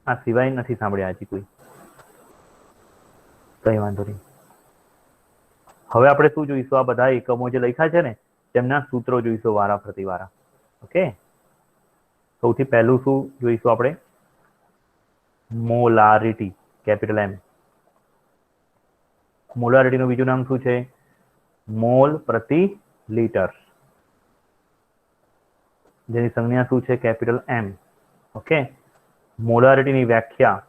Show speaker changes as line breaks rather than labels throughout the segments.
આ સિવાય નથી સાંભળ્યા હજી કોઈ? કઈ વાંધો નહીં. હવે આપણે શું જોઈશું? આ બધા એકમો જે લખ્યા છે ને તેમના સૂત્રો જોઈશું વારા પ્રતિવારા. ઓકે, સૌથી પહેલું શું જોઈશું આપણે? મોલારિટી, કેપિટલ એમ. મોલારિટીનું બીજું નામ શું છે? મોલ પ્રતિ લીટર, જેની સંજ્ઞા શું છે? કેપિટલ એમ. ઓકે, મોલારિટીની વ્યાખ્યા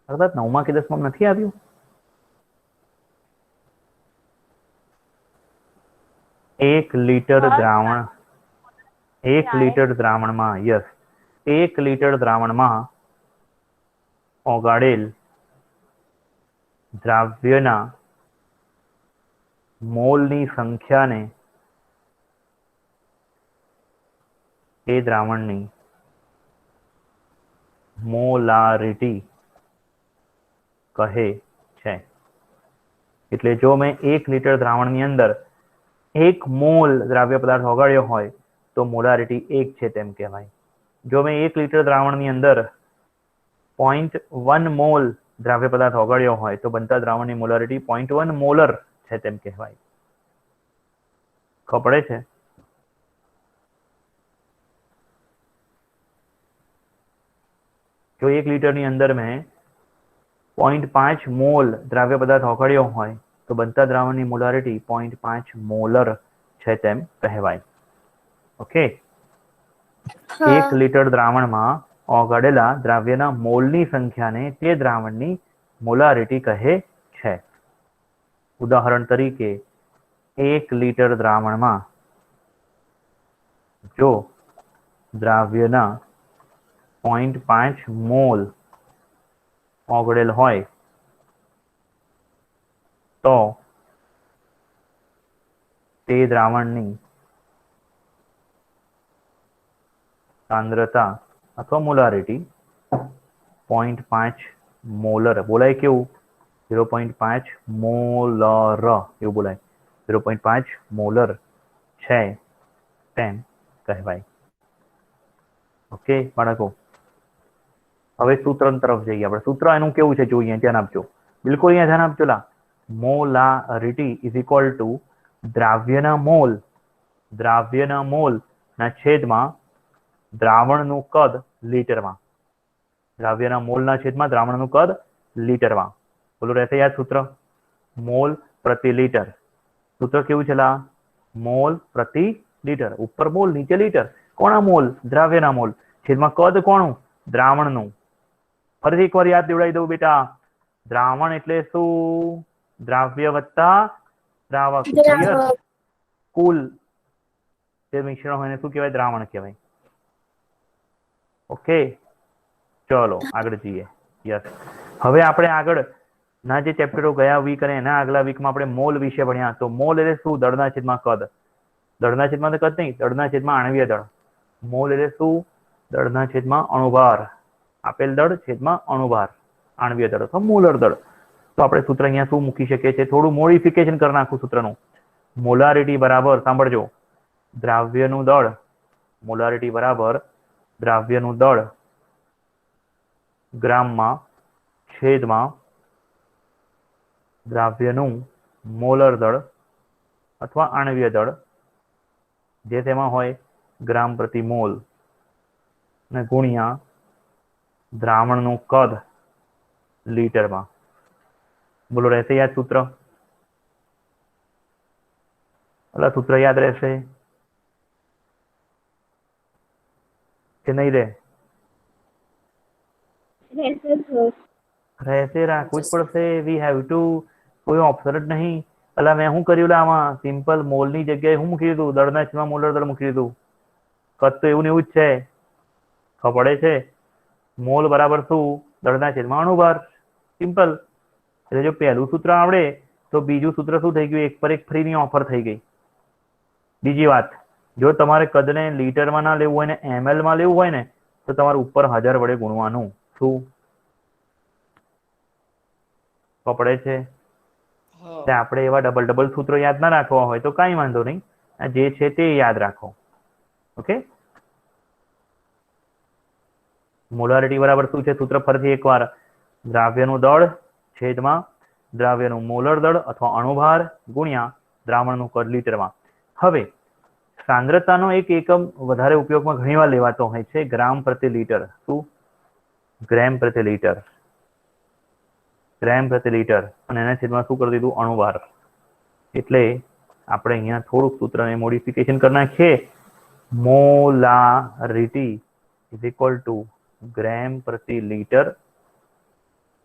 કદાચ 9મા કે 10મા નથી આવ્યું. એક લીટર દ્રાવણ, એક લીટર દ્રાવણમાં, યસ, એક લીટર દ્રાવણમાં ઓગાળેલ દ્રાવ્યના મોલની સંખ્યાને એ દ્રાવણની મોલારિટી કહે છે. એટલે જો મેં 1 લીટર દ્રાવણની અંદર 1 મોલ દ્રાવ્ય પદાર્થ ઓગાળ્યો હોય તો મોલારિટી 1 છે તેમ કહેવાય. જો મેં 1 લીટર દ્રાવણની અંદર 0.1 મોલ દ્રાવ્ય પદાર્થ ઓગાળ્યો હોય તો બનતા દ્રાવણની મોલારિટી 0.1 મોલર છે તેમ કહેવાય. ખબર પડે છે? જો 1 લીટરની અંદર મેં 0.5 મોલ દ્રાવ્ય પદાર્થ ઓગાળ્યો હોય તો બનતા દ્રાવણની મોલારિટી 0.5 મોલર છે તેમ કહેવાય. ઓકે, 1 લીટર દ્રાવણમાં ઓગાળેલા દ્રાવ્યના મોલની સંખ્યાને તે દ્રાવણની મોલારિટી કહે છે. ઉદાહરણ તરીકે 1 લીટર દ્રાવણમાં જો દ્રાવ્યના 0.5 મોલ ઓગળેલ હોય તો તે દ્રાવણની સાંદ્રતા અથવા મોલારિટી 0.5 મોલર બોલાય. કેવું? 0.5 મોલર એવું બોલાય. 0.5 મોલર છે તેમ કહેવાય. ઓકે બાળકો, હવે સૂત્ર તરફ જઈએ આપણે. સૂત્ર એનું કેવું છે જોઈએ, ધ્યાન આપજો, બિલકુલ અહીંયા ધ્યાન આપજો. મોલારિટી ઇઝ ઇક્વલ ટુ દ્રાવ્યના મોલ ના છેદમાં દ્રાવણનું કદ લીટરમાં. દ્રાવ્યના મોલના છેદમાં દ્રાવણનું કદ લીટરમાં. બોલો, રહેશે યાદ સૂત્ર? મોલ પ્રતિ લીટર. સૂત્ર કેવું છે? મોલ પ્રતિ લીટર. ઉપર મોલ, નીચે લીટર. કોના મોલ? દ્રાવ્યના મોલ. છેદમાં કદ કોનું? દ્રાવણનું. ફરીથી એકવાર યાદ દેવડાવી દઉં બેટા. દ્રાવણ એટલે શું? દ્રાવ્ય વત્તા દ્રાવક. કુલ જે મિશ્રણ હોય એને શું કહેવાય? દ્રાવણ કહેવાય. ઓકે, ચલો આગળ જઈએ. યસ, હવે આપણે આગળ ના જે ચેપ્ટરો ગયા વીક અને એના આગલા વીકમાં આપણે મોલ વિશે ભણ્યા. તો મોલ એટલે શું? દળના છેદમાં કદ. દળના છેદમાં કદ નહીં, દળના છેદમાં આણ્વીય દળ. મોલ એટલે શું? દળના છેદમાં અણુભાર. આપેલ દળ છેદમાં અણુભાર, આણ્વીય દળ અથવા મોલર દળ. તો આપણે સૂત્ર અહીંયા શું મૂકી શકીએ છીએ? થોડું મોડિફિકેશન કરી નાખું સૂત્રનું. મોલારિટી બરાબર, સાંભળજો, દ્રાવ્યનું દળ. મોલારિટી બરાબર દ્રાવ્યનું દળ ગ્રામમાં છેદમાં દ્રાવ્યનું મોલર દળ અથવા આણ્વીય દળ જે તેમાં હોય ગ્રામ પ્રતિ મોલ ને ગુણ્યા દ્રાવણનું કદ લીટરમાં. બોલો, રહેશે યાદ સૂત્ર? એટલે સૂત્ર યાદ રહેશે કે નહીં રહે? રહેશે, રાખવું જ પડશે. We have to. કોઈ ઓપ્શન જ નહીં. એટલે મેં શું કર્યું? આમાં સિમ્પલ મોલની જગ્યાએ શું મૂકી દીધું? દળના છેદમાં મોલર દળ મૂકી દીધું. કદ તો એવું ને એવું જ છે. ખબર પડે છે? મોલ બરાબર શું? દળના છેદમાં અણુભાર. સિમ્પલ. એટલે જો પહેલું સૂત્ર આવડે તો બીજું સૂત્ર શું થઈ ગયું? એક પર એક ફ્રીની ઓફર થઈ ગઈ. બીજી વાત, જો તમારે કદને લીટરમાં ના લેવું હોય ને એમએલ માં લેવું હોય ને તો તમારે ઉપર 1000 વડે ગુણવાનું. શું પડે છે? આપણે એવા ડબલ સૂત્રો યાદ ના રાખવા હોય તો કઈ વાંધો નહીં, જે છે તે યાદ રાખો. ઓકે, મોલારિટી બરાબર શું છે સૂત્ર ફરીથી એકવાર, દ્રાવ્યનું દળ છેદમાં દ્રાવ્યનું મોલર દળ અથવા અણુભાર ગુણ્યા દ્રાવણનું કદ લીટરમાં. હવે સાંદ્રતાનો એક એકમ વધારે ઉપયોગમાં ઘણીવાર લેવાતો હોય છે ગ્રામ પ્રતિ લીટર. શું? ગ્રેમ પ્રતિ લીટર. ગ્રેમ પ્રતિ લીટર. અને એના છેદમાં શું કરી દીધું? અણુભાર. એટલે આપણે અહીંયા થોડુંક સૂત્રને મોડિફિકેશન કરી નાખીએ. Molarity is equal two gram પ્રતિ લીટર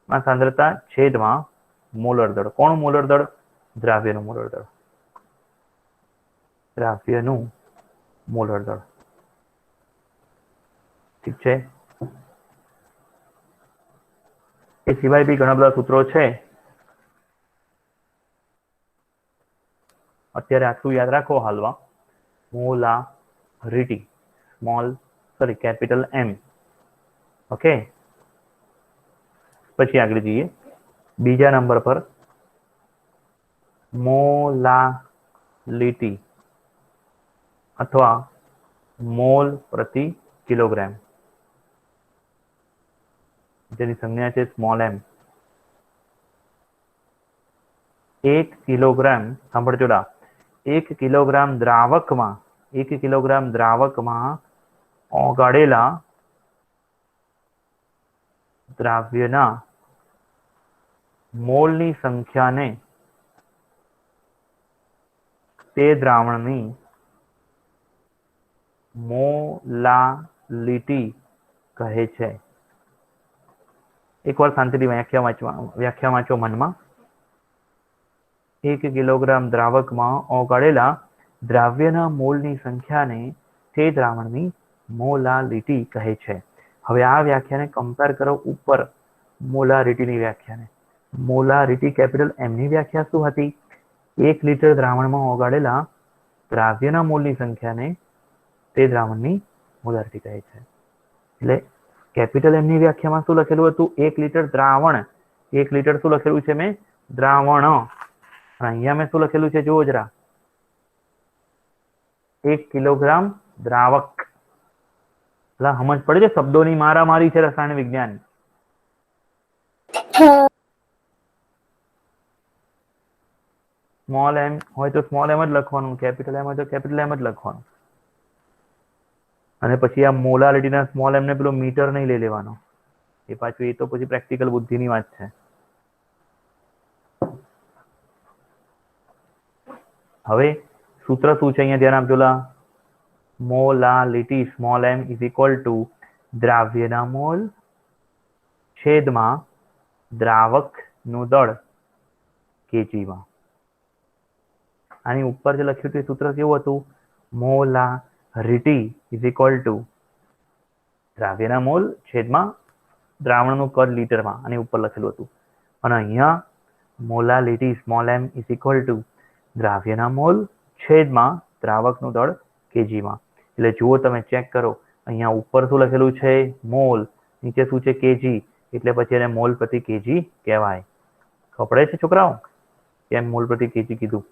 માં સાંદ્રતા છેદમાં મોલર દળ. કોણ મોલર દળ? દ્રાવ્યનું મોલર દળ. દ્રાવ્યનું મોલર દળ. ઠીક છે. એ સિવાય બી ઘણા બધા સૂત્રો છે. અત્યારે આટલું યાદ રાખો હાલમાં. Molarity capital M. ઓકે, પછી આગળ જઈએ બીજા નંબર પર. મોલાલિટી અથવા મોલ પ્રતિ કિલોગ્રામ, જેની સંજ્ઞા છે સ્મોલ m. 1 કિલોગ્રામ, સાંભળજો લા, 1 કિલોગ્રામ દ્રાવકમાં ઓગાળેલા દ્રાવ્યના મોલની સંખ્યાને તે દ્રાવણની મોલાલિટી કહે છે. એકવાર શાંતિથી વ્યાખ્યા વાંચો મનમાં. 1 કિલોગ્રામ દ્રાવકમાં ઓગાળેલા દ્રાવ્યના મોલની સંખ્યાને તે દ્રાવણની મોલાલિટી કહે છે. હવે આ વ્યાખ્યાને કમ્પેર કરો ઉપર મોલારિટીની વ્યાખ્યાને. મોલારિટી કેપિટલ M ની વ્યાખ્યા શું હતી? 1 લીટર દ્રાવણમાં ઓગાળેલા દ્રાવ્યના મોલની સંખ્યાને તે દ્રાવણની મોલારિટી કહે છે. એટલે કેપિટલ M ની વ્યાખ્યામાં શું લખેલું હતું? 1 લીટર દ્રાવણ. 1 લીટર શું લખેલું છે મેં? દ્રાવણ. અહીંયા મેં શું લખેલું છે જુઓ જરા, 1 કિલોગ્રામ દ્રાવક. એટલે સમજ પડે છે શબ્દોની મારામારી છે રસાયણ વિજ્ઞાન. સ્મોલ m હોય તો સ્મોલ m જ લખવાનું, કેપિટલ M હોય તો કેપિટલ M જ લખવાનું. અને પછી આ મોલારિટીના સ્મોલ m ને પેલો મીટર નહીં લઈ લેવાનો. એ પાછું એ તો પછી પ્રેક્ટિકલ બુદ્ધિની વાત છે. હવે સૂત્ર શું છે અહીંયા ધ્યાન આપજો લા. Molality small m is equal to દ્રાવ્યના મોલ છેદમાં દ્રાવકનું દળ કેજીમાં. આની ઉપર જે લખ્યું હતું એ સૂત્ર કેવું હતું? મોલારિટી ઇઝ ઇક્વલ ટુ દ્રાવ્યના મોલ છેદમાં દ્રાવણનું કદ લીટરમાં. આની ઉપર લખેલું હતું. અને અહીંયા molality small m is equal to દ્રાવ્યના મોલ છેદમાં દ્રાવકનું દળ કેજીમાં. એટલે જુઓ તમે ચેક કરો, અહીંયા ઉપર શું લખેલું છે? મોલ. નીચે શું છે? કેજી. એટલે પછી એને મોલ પ્રતિ કેજી કહેવાય. ખબર છે છોકરાઓ કેમ મોલ પ્રતિ કેજી કીધું?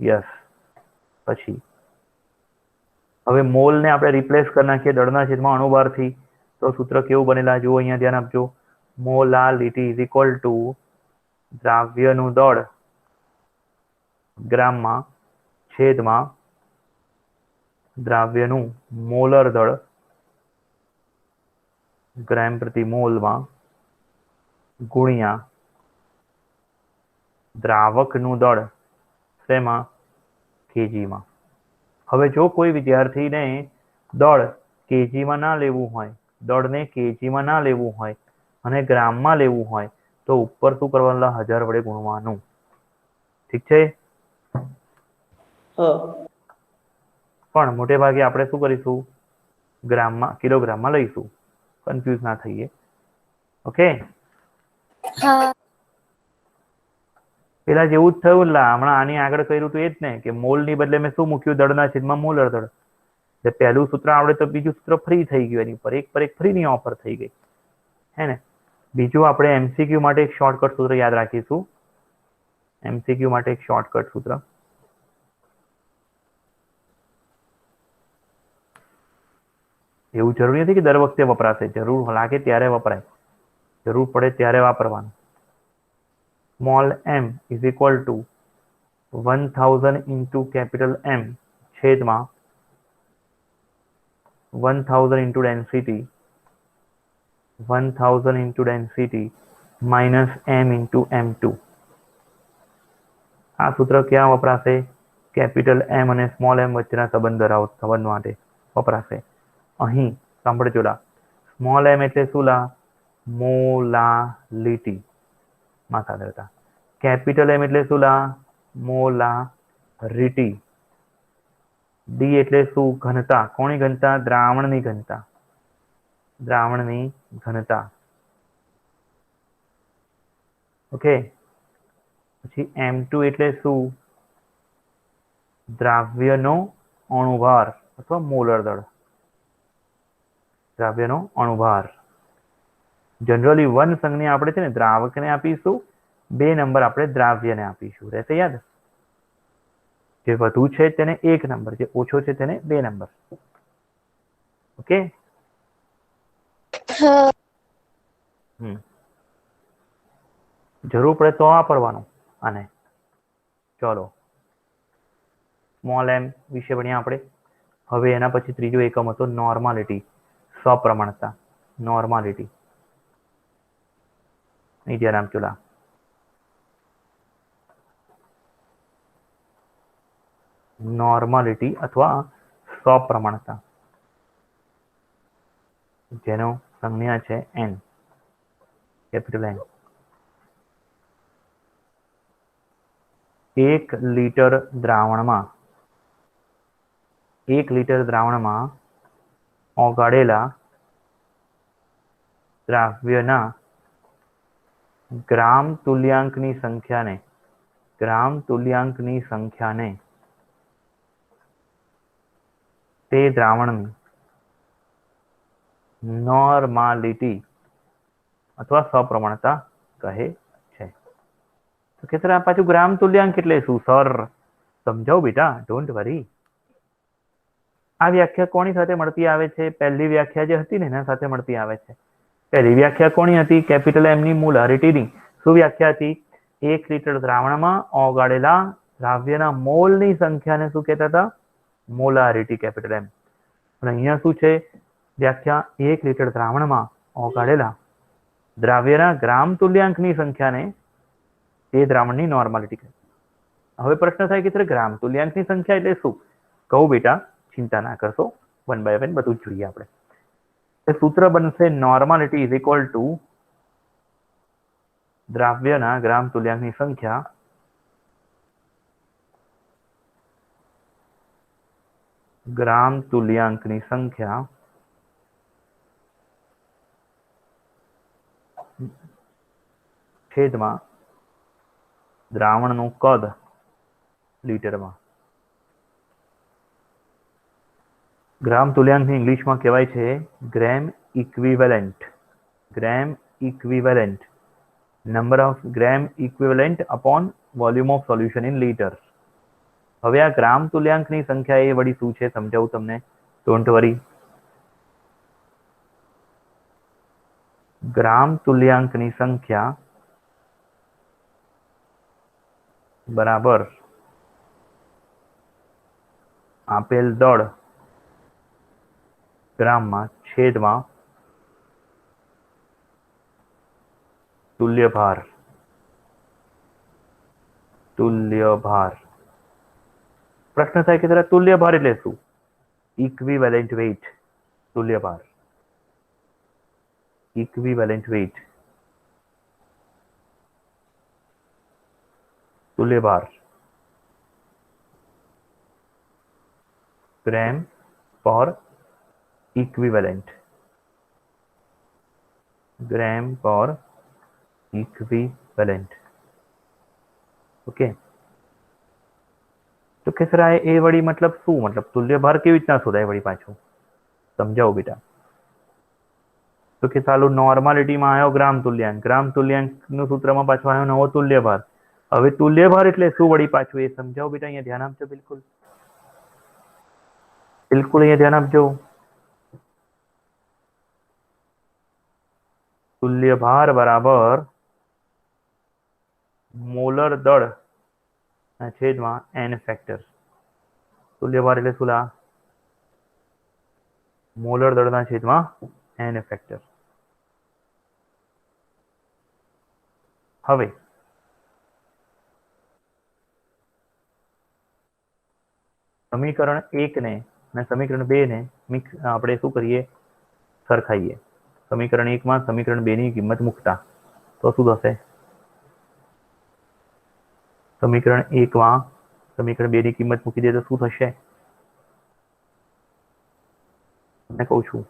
યસ. પછી હવે મોલ ને આપણે રિપ્લેસ કરી નાખીએ દળના છેદમાં અણુભારથી. તો સૂત્ર કેવું બનેલા જુઓ અહીંયા ધ્યાન આપજો. મોલાલિટી ઇઝ ઇક્વલ ટુ દ્રાવ્યનું દળ ગ્રામમાં છેદમાં દ્રાવ્યનું મોલર દળ ગ્રામ પ્રતિ મોલમાં ગુણ્યા દ્રાવકનું દળ શેમાં? કેજીમાં. હવે જો કોઈ વિદ્યાર્થીને દળ કેજીમાં ના લેવું હોય, દળને કેજીમાં ના લેવું હોય અને ગ્રામમાં લેવું હોય તો ઉપર શું કરવાનું? 1000 વડે ગુણવાનું. ઠીક છે. પણ મોટે ભાગે આપણે શું કરીશું? ગ્રામમાં, કિલોગ્રામમાં લઈશું. કન્ફ્યુઝ ના થઈએ. ઓકે. પેલા જેવું જ થયું લા. હમણાં આની આગળ કર્યું હતું એ જ ને, કે મોલ ની બદલે મેં શું મૂક્યું? દળના છેદમાં મોલર દળ. એટલે પહેલું સૂત્ર આવડે તો બીજું સૂત્ર ફ્રી થઈ ગયું. એની પર એક ફ્રી ની ઓફર થઈ ગઈ. હે ને? બીજું આપણે એમસીક્યુ માટે એક શોર્ટકટ સૂત્ર યાદ રાખીશું. એમસીક્યુ માટે એક શોર્ટકટ સૂત્ર. એવું જરૂરી નથી કે દર વખતે વપરાશે, જરૂર લાગે ત્યારે વપરાય, જરૂર પડે ત્યારે વાપરવાનું. Small m is equal two 1000 into capital M છેદમાં 1000 into density 1000 into density minus m into m2. આ સૂત્ર ક્યાં વપરાશે? કેપિટલ M અને સ્મોલ m વચ્ચેના સંબંધ માટે વપરાશે. અહીં સાંભળજો લા, સ્મોલ m એટલે શું લા? મોલાલિટી, માસ સાંદ્રતા. કેપિટલ M એટલે શું લા? મોલારિટી. ડી એટલે શું? ઘનતા. કોની ઘનતા? દ્રાવણની ઘનતા. દ્રાવણની ઘનતા. ઓકે. પછી M2 એટલે શું? દ્રાવ્યનો અણુભાર અથવા મોલર દળ. દ્રાવ્યનો અણુભાર. જનરલી વન સંજ્ઞા આપણે છે ને દ્રાવકને આપીશું, 2 નંબર આપણે દ્રાવ્યને આપીશું. રહેશે યાદ? જે વધુ છે તેને 1 નંબર, જે ઓછો છે તેને 2 નંબર. ઓકે. જરૂર પડે તો વાપરવાનું આને. ચલો, સ્મોલ m વિશે ભણ્યા આપણે. હવે એના પછી ત્રીજો એકમ હતો નોર્માલિટી, સપ્રમાણતા. નોર્માલિટી અહીં ધ્યાન આપજો લા. નોર્માલિટી અથવા સપ્રમાણતા, જેનો સંજ્ઞા છે n, કેપિટલ N. 1 લીટર દ્રાવણમાં ઓગાળેલા દ્રાવ્યના ગ્રામ તુલ્યાંકની સંખ્યાને તે દ્રાવણની નોર્માલિટી અથવા સપ્રમાણતા કહે છે. તો કે સર આ પાછું ગ્રામ તુલ્યાંક એટલે શું? સર સમજાવો બેટા, ડોન્ટ વરી. આ વ્યાખ્યા કોની સાથે મળતી આવે છે? પહેલી વ્યાખ્યા જે હતી ને એના સાથે મળતી આવે છે. પહેલી વ્યાખ્યા કોની હતી? કેપિટલ M ની મોલારિટીની. શું વ્યાખ્યા હતી? 1 લીટર દ્રાવણમાં ઓગાળેલા દ્રાવ્યના મોલની સંખ્યાને શું કહેતા હતા? Molarity, capital M. અને અહીંયા શું છે વ્યાખ્યા? 1 લીટર દ્રાવણમાં ઓગાળેલા દ્રાવ્યના ગ્રામ તુલ્યાંકની સંખ્યાને તે દ્રાવણની નોર્માલિટી કહે. હવે પ્રશ્ન થાય કે સર ગ્રામ તુલ્યાંકની સંખ્યા એટલે શું? કહું બેટા, ચિંતા ના કરશો, 1 by 1 બધું જ જોઈએ આપણે. સૂત્ર બનશે નોર્માલિટી ઇઝ ઇક્વલ ટુ દ્રાવ્યના ગ્રામ તુલ્યાંકની સંખ્યા છેદમાં દ્રાવણનું કદ લીટરમાં. ગ્રામ તુલ્યાંકને ઇંગ્લિશમાં કહેવાય છે gram equivalent. Gram equivalent, number of gram equivalent upon volume of solution in litre. હવે આ ગ્રામ તુલ્યાંકની સંખ્યા એ વળી શું છે સમજાવું તમને, ડોન્ટ વરી. ગ્રામ તુલ્યાંકની સંખ્યા બરાબર આપેલ દળ ગ્રામમાં છેદમાં તુલ્ય ભાર. પ્રશ્ન થાય કે જરા તુલ્ય ભાર એટલે શું? Equivalent weight. તુલ્ય ભાર, ઇક્વિવેલન્ટ વેઇટ. તુલ્ય ભાર ગ્રેમ પર ઇક્વિવેલન્ટ. ગ્રેમ પર ઇક્વિવેલન્ટ. ઓકે. તો કે સર એ વળી મતલબ શું? મતલબ તુલ્ય ભાર કેવી રીતના શોધાય વળી પાછું સમજાવો બેટા. તો કે ચાલો નોર્માલિટીમાં આવ્યો ગ્રામ તુલ્યાંક નું સૂત્રમાં પાછો આવ્યો નવો તુલ્ય ભાર. હવે તુલ્ય ભાર એટલે શું વળી પાછું એ સમજાવો બેટા. અહીંયા ધ્યાન આપજો, બિલકુલ અહીંયા ધ્યાન આપજો. तुल्य भार बराबर मोलर दળ ના છેદમાં n ફેક્ટર. तुल्य भार એટલે શું લા? મોલર દળના છેદમાં n ફેક્ટર. હવે સમીકરણ 1 ને અને સમીકરણ 2 ને આપણે શું કરીએ? સરખાઈએ. સમીકરણ 1 માં સમીકરણ 2 ની કિંમત મૂકતા તો શું થશે? સમીકરણ 1 માં સમીકરણ 2 ની કિંમત મૂકી દે તો શું થશે? તમને કહું છું.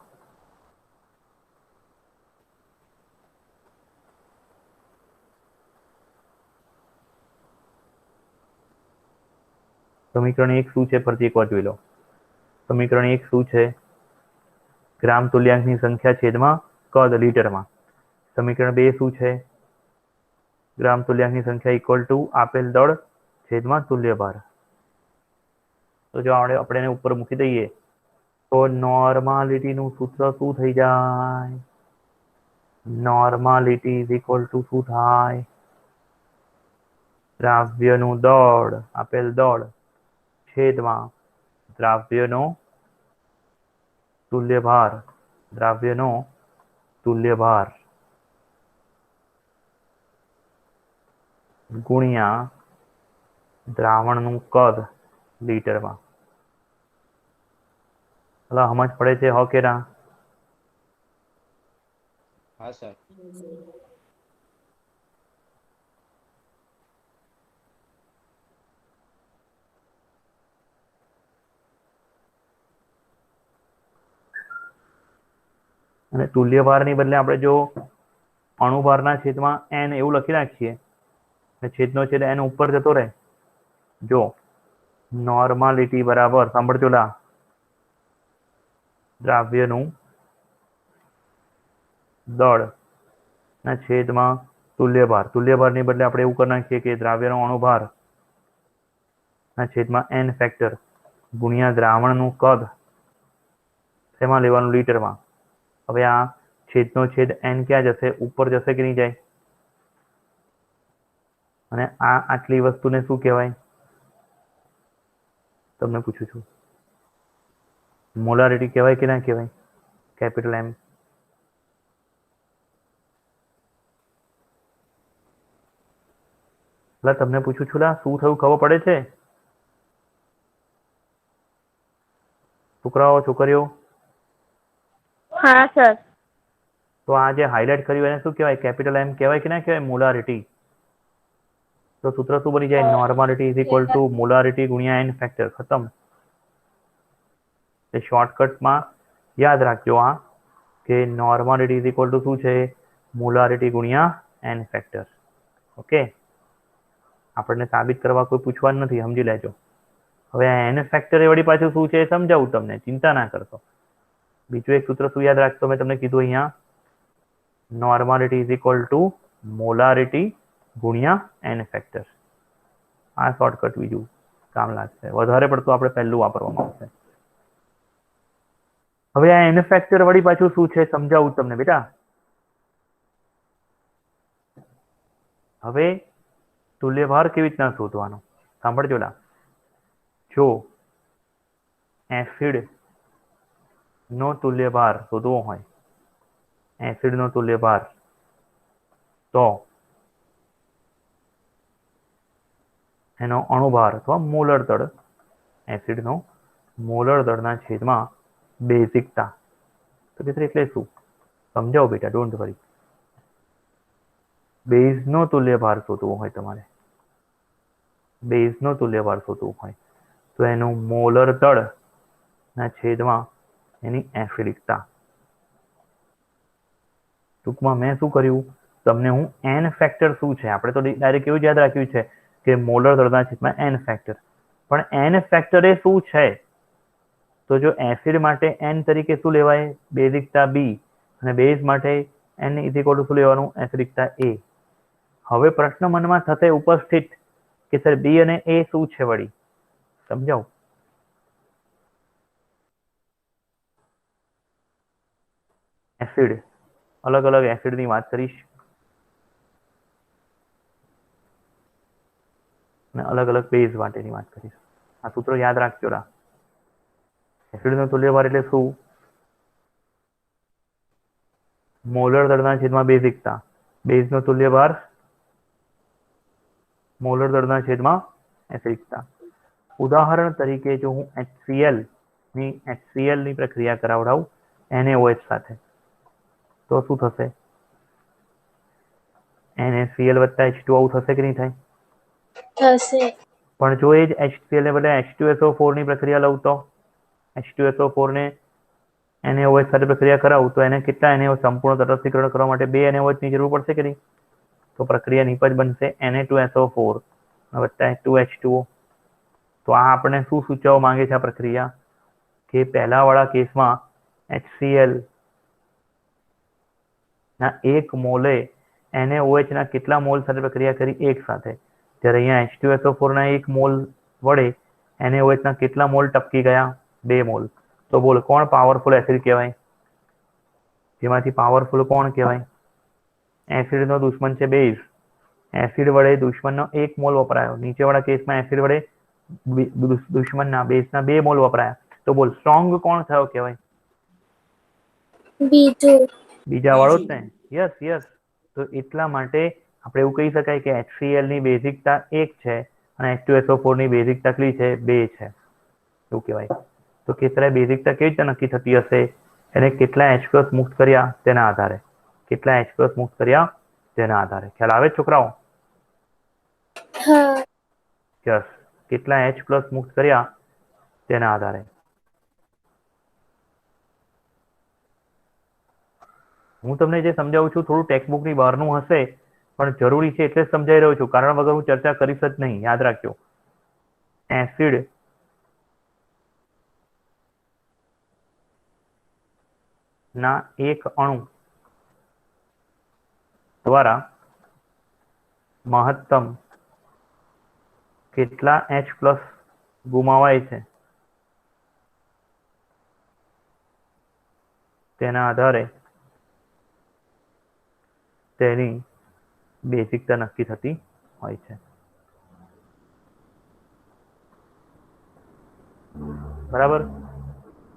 સમીકરણ 1 શું છે? ફરીથી એકવાર જોઈ લો. સમીકરણ 1 શું છે? ગ્રામ તુલ્યાંકની સંખ્યા છેદમાં કદ લીટરમાં. સમીકરણ 2 શું છે? ગ્રામ તુલ્યાંકની સંખ્યા ઇક્વલ ટુ આપેલ દળ છેદમાં तुल्य भार. તો જો આપણે એને ઉપર મૂકી દઈએ તો નોર્માલિટીનું સૂત્ર શું થઈ જાય? નોર્માલિટી ઇઝ ઇક્વલ ટુ શું થાય? દ્રાવ્યનું દળ, આપેલ દળ છેદમાં દ્રાવ્યનો तुल्य भार. દ્રાવ્યનો तुल्य भार ગુણ્યા દ્રાવણનું કદ લીટરમાં. એટલે સમજ પડે છે હો કે ના?
हाँ सर।
અને तुल्य ભારની બદલે આપણે જો અણુભારના છેદમાં n એવું લખી નાખીએ અને છેદનો છેદ n ઉપર જતો રહે. જો નોર્માલિટી બરાબર, સાંભળજો લા, દ્રાવ્યનું દળ ના છેદમાં तुल्य भार. तुल्य ભારની બદલે આપણે એવું કરી નાખીએ કે દ્રાવ્યનો અણુભાર ના છેદમાં n ફેક્ટર ગુણ્યા દ્રાવણનું કદ શેમાં લેવાનું? લીટરમાં. હવે આ છેદનો છેદ n ક્યાં જશે? ઉપર જશે કે નહીં જાય? અને આ આટલી વસ્તુને શું કહેવાય? તમને પૂછું છું. મોલારિટી કહેવાય કે ના કહેવાય? Capital M. તમને પૂછું છું લા, શું થયું ખબર પડે છે? છોકરાઓ, છોકરીઓ?
हाँ सर।
તો આ જે હાઇલાઇટ કર્યું એને શું કહેવાય? કેપિટલ M કહેવાય કે ના કહેવાય? મોલારિટી. તો સૂત્ર શું બની જાય? Normality is equal two molarity ગુણ્યા n ફેક્ટર. ખતમ. એ શોર્ટકટમાં યાદ રાખજો આ કે નોર્માલિટી ઇઝ ઇક્વલ ટુ શું છે? મોલારિટી ગુણ્યા n ફેક્ટર. ઓકે, આપણને સાબિત કરવા કોઈ પૂછવાનું નથી, સમજી લેજો. હવે આ n ફેક્ટર એ વળી પાછું શું છે સમજાવું તમને, ચિંતા ના કરશો. બીજું એક સૂત્ર શું યાદ રાખશો? મેં તમને કીધું અહીંયા, normality is equal two molarity ગુણ્યા n ફેક્ટર. આ શોર્ટકટ બીજું કામ લાગશે. વધારે પડતું આપણે પહેલું વાપરવામાં આવશે. હવે આ n ફેક્ટર વળી પાછું શું છે સમજાવું તમને બેટા. હવે तुल्य भार કેવી રીતના શોધવાનો? સાંભળજો લા. જો એસિડ નો तुल्य भार શોધવો હોય, એસિડ નો तुल्य भार, તો એનો અણુભાર અથવા મોલર દળ, એસિડ નો મોલર દળના છેદમાં બેઝિકતા. તો એટલે શું સમજાવો બેટા, ડોન્ટ વરી. બેઝનો तुल्य भार શોધવો હોય તમારે, બેઝનો तुल्य भार શોધવો હોય તો એનું મોલર દળ ના છેદમાં એની એસિડિકતા. ટૂંકમાં મેં શું કર્યું? તમને હું n ફેક્ટર શું છે, આપણે તો ડાયરેક્ટ એવું જ યાદ રાખ્યું છે કે મોલર દળના છેદમાં n ફેક્ટર. પણ n ફેક્ટર એ શું છે? તો જો એસિડ માટે n તરીકે શું લેવાય? બેઝિકતા b. અને બેઝ માટે n ઇઝ ઇક્વલ ટુ શું લેવાનું? એસિડિકતા a. હવે પ્રશ્ન મનમાં થશે ઉપસ્થિત કે સર બી અને એ શું છે વળી? સમજાવું. એસિડ અલગ અલગ એસિડની વાત કરીશ અને અલગ અલગ બેઝ માટેની વાત કરીશ. આ સૂત્રો યાદ રાખજો. એસિડનો તુલ્યભાર એટલે શું? મોલર દળના છેદમાં બેઝિકતા. બેઝનો તુલ્યભાર મોલર દળના છેદમાં એસિડિકતા. ઉદાહરણ તરીકે જો હું HCl ની પ્રક્રિયા કરાવડાવું NaOH સાથે તો શું થશે? NaCl વત્તા H2 આવું થશે કે નહીં થાય?
થશે.
પણ જો એ જ HCl ને બદલે H2SO4 ની પ્રક્રિયા લઉં તો H2SO4 ને NaOH સાથે પ્રક્રિયા કરાવું તો એને કેટલા NaOH સંપૂર્ણ તટસ્થીકરણ કરવા માટે 2 NaOH ની જરૂર પડશે કે નહીં? તો પ્રક્રિયા નિપજ બનશે Na2SO4 વત્તા 2H2O. તો આ આપણે શું સૂચવવા માંગે છે આ પ્રક્રિયા? કે પહેલા વાળા કેસમાં HCl ના 1 મોલે NaOH ના કેટલા મોલ સાથે પ્રક્રિયા કરી? એક સાથે. જ્યારે અહીંયા H2SO4 ના 1 મોલ વડે NaOH ના કેટલા મોલ ટપકી ગયા? 2 મોલ. તો બોલ કોણ પાવરફુલ એસિડ કહેવાય? જેમાંથી પાવરફુલ કોણ કહેવાય? એસિડનો દુશ્મન છે બેઝ. એસિડ વડે દુશ્મનનો 1 મોલ વપરાયો. નીચેવાળા કેસમાં એસિડ વડે દુશ્મનના બેઝના 2 મોલ વપરાયા. તો બોલ સ્ટ્રોંગ કોણ થયો કહેવાય? બીજા વાળો જ ને. Yes yes. તો એટલા માટે આપણે એવું કહી શકાય કે HCl ની બેઝિકતા 1 છે અને H2SO4 ની બેઝિકતા કેટલી છે? 2 છે. એવું કહેવાય. તો કેટલા બેઝિકતા કેવી રીતે નક્કી થતી હશે? એને કેટલા H+ મુક્ત કર્યા તેના આધારે. કેટલા H+ મુક્ત કર્યા તેના આધારે. ખ્યાલ આવે છોકરાઓ? યસ. કેટલા H+ મુક્ત કર્યા તેના આધારે. હું તમને જે સમજાવું છું થોડું ટેક્સ્ટબુકની બહારનું હશે પણ જરૂરી છે એટલે જ સમજાઈ રહ્યો છું. કારણ વગર હું ચર્ચા કરીશ જ નહીં. યાદ રાખજો. એસિડ ના એક અણુ દ્વારા મહત્તમ કેટલા H+ ગુમાવાય છે તેના આધારે તેની બેઝિકતા નક્કી થતી હોય છે. બરાબર.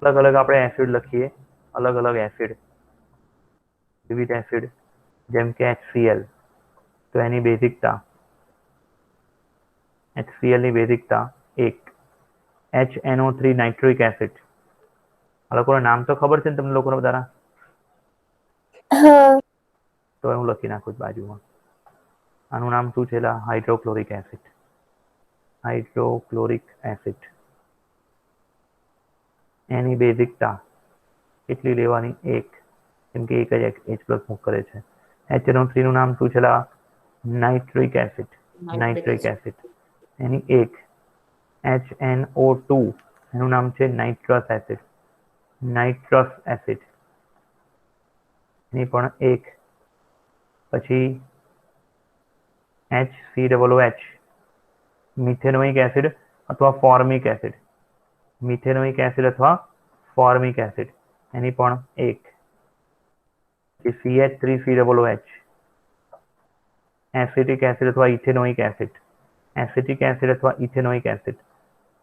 અલગ અલગ આપણે એસિડ લખીએ. અલગ અલગ એસિડ, વિવિધ એસિડ જેમ કે HCl. તો એની બેઝિકતા HCl ની બેઝિકતા 1. HNO3 nitric acid. આ લોકોના નામ તો ખબર છે ને તમને લોકોને બધાના? તો હું લખી નાખું બાજુમાં. આનું નામ શું છે? Hydrochloric acid. Hydrochloric acid. એની બેઝિકતા કેટલી લેવાની? 1. કેમ કે એક જ H+ મુક્ત કરે છે. HNO3 નું નામ શું છે? Nitric acid. Nitric acid. એની 1. HNO2 એનું નામ છે નાઇટ્રસ એસિડ. Nitrous acid. એની પણ 1. પછી HCOOH મિથેનોઇક એસિડ અથવા ફોર્મિક એસિડ. મિથેનોઇક એસિડ અથવા ફોર્મિક એસિડ. એની પણ 1. CH3COOH એસિટિક એસિડ અથવા ઇથેનોઇક એસિડ. એસિટિક એસિડ અથવા ઇથેનોઇક એસિડ.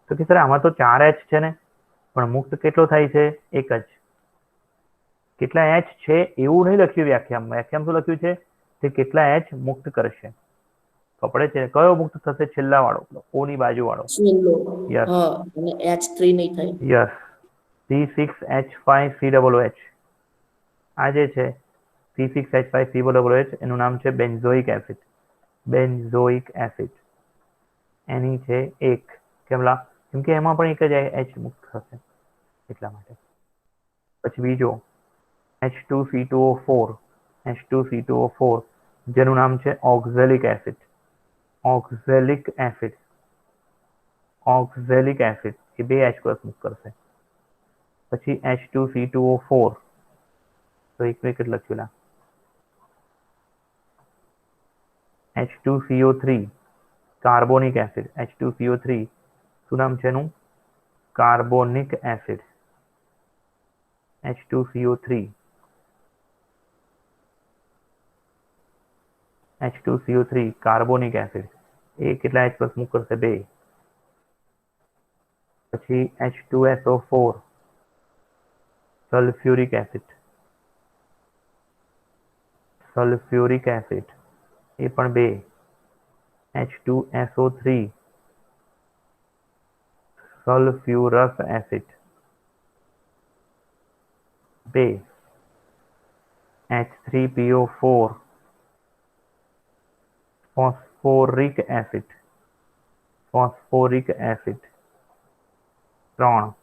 તો કે સર આમાં તો 4 H છે ને પણ મુક્ત કેટલો થાય છે? 1 જ. કેટલા H છે એવું નહીં લખ્યું વ્યાખ્યામાં. વ્યાખ્યામાં શું લખ્યું છે? તે કેટલા H મુક્ત કરશે. કપડે છે કયો મુક્ત થશે? છેલ્લા વાળો, O ની બાજુ વાળો. યસ.
અને H3 નહીં થાય.
યસ. C6H5COOH. આ જે છે C6H5COOH એનું નામ છે બેન્ઝોઇક એસિડ. Benzoic acid. એની છે 1. કેમલા? કેમ કે એમાં પણ એક જ H મુક્ત થશે એટલા માટે. પછી બીજો H2C2O4. H2C2O4 જેનું નામ છે oxalic acid. Oxalic acid. Oxalic acid એ 2 H+ મુક્ત કરશે. પછી H2C2O4 તો એક મિનિટ લખ્યું. H2CO3 carbonic acid. H2CO3 શું નામ છે એનું? Carbonic acid. H2CO3 H2CO3 carbonic acid એ કેટલા H પ્લસ મૂક કરશે 2. પછી H2SO4 સલ્ફ્યુરિક એસિડ એ પણ 2. H2SO3 સલ્ફ્યુરસ acid 2. H3PO4 phosphoric acid 3.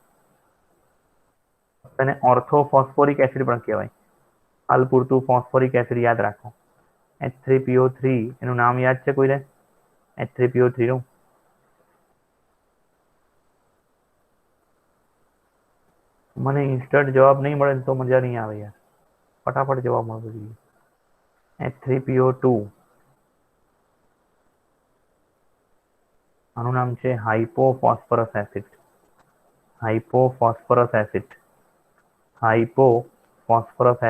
તેને ઓર્થોફોસ્ફોરિક એસિડ પણ કહેવાય. હાલ પૂરતું ફોસ્ફોરિક એસિડ યાદ રાખો. H3PO3 એનું નામ યાદ છે કોઈને? H3PO3 નું મને ઇન્સ્ટન્ટ જવાબ નહીં મળે તો મજા નહીં આવે યાર. ફટાફટ જવાબ મળવો જોઈએ. H3PO2 આનું નામ છે હાઇપોફોસ્ફરસ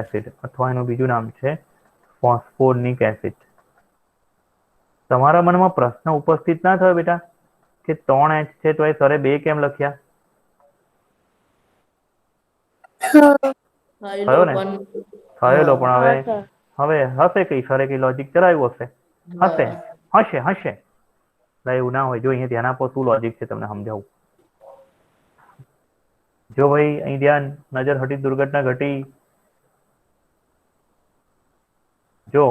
એસિડ. અથવા એનું બીજું નામ છે ફોસ્ફોનિક એસિડ. તમારા મનમાં પ્રશ્ન ઉપસ્થિત ના થયો બેટા કે 3H છે તો એ સરે 2 કેમ લખ્યા? થયો ને? થયેલો પણ હવે હશે કઈ સરે કઈ લોજિક ચલાવ્યું હશે. હશે એવું ના હોય. જો અહીંયા ધ્યાન આપો શું લોજિક છે તમને સમજાવું. જો ભાઈ અહીં ધ્યાન, નજર હટી, દુર્ઘટના ઘટી. જો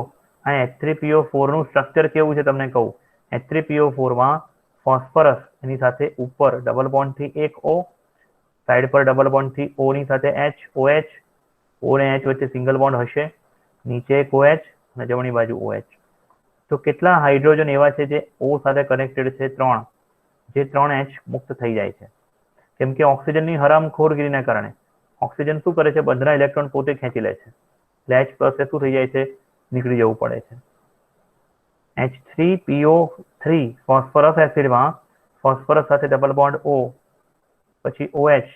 આ H3PO4 નું સ્ટ્રક્ચર કેવું છે તમને કહું. H3PO4 માં ફોસ્ફરસ એની સાથે ઉપર ડબલ બોન્ડ થી એક O, સાઈડ પર ડબલ બોન્ડ થી O ની સાથે H, OH, O ને H વચ્ચે સિંગલ બોન્ડ હશે, નીચે એક OH અને જમણી બાજુ OH. તો કેટલા હાઇડ્રોજન એવા છે જે O સાથે કનેક્ટેડ છે? 3. જે 3H મુક્ત થઈ જાય છે કેમ કે ઓક્સિજનની હરામખોરગીરીના કારણે ઓક્સિજન શું કરે છે? બંધના ઇલેક્ટ્રોન પોતે ખેંચી લે છે. એટલે H પ્લસ શું થઈ જાય છે? નીકળી જવું પડે છે. H3PO3 ફોસ્ફરસ એસિડમાં ફોસ્ફરસ સાથે ડબલ બોન્ડ O, પછી OH,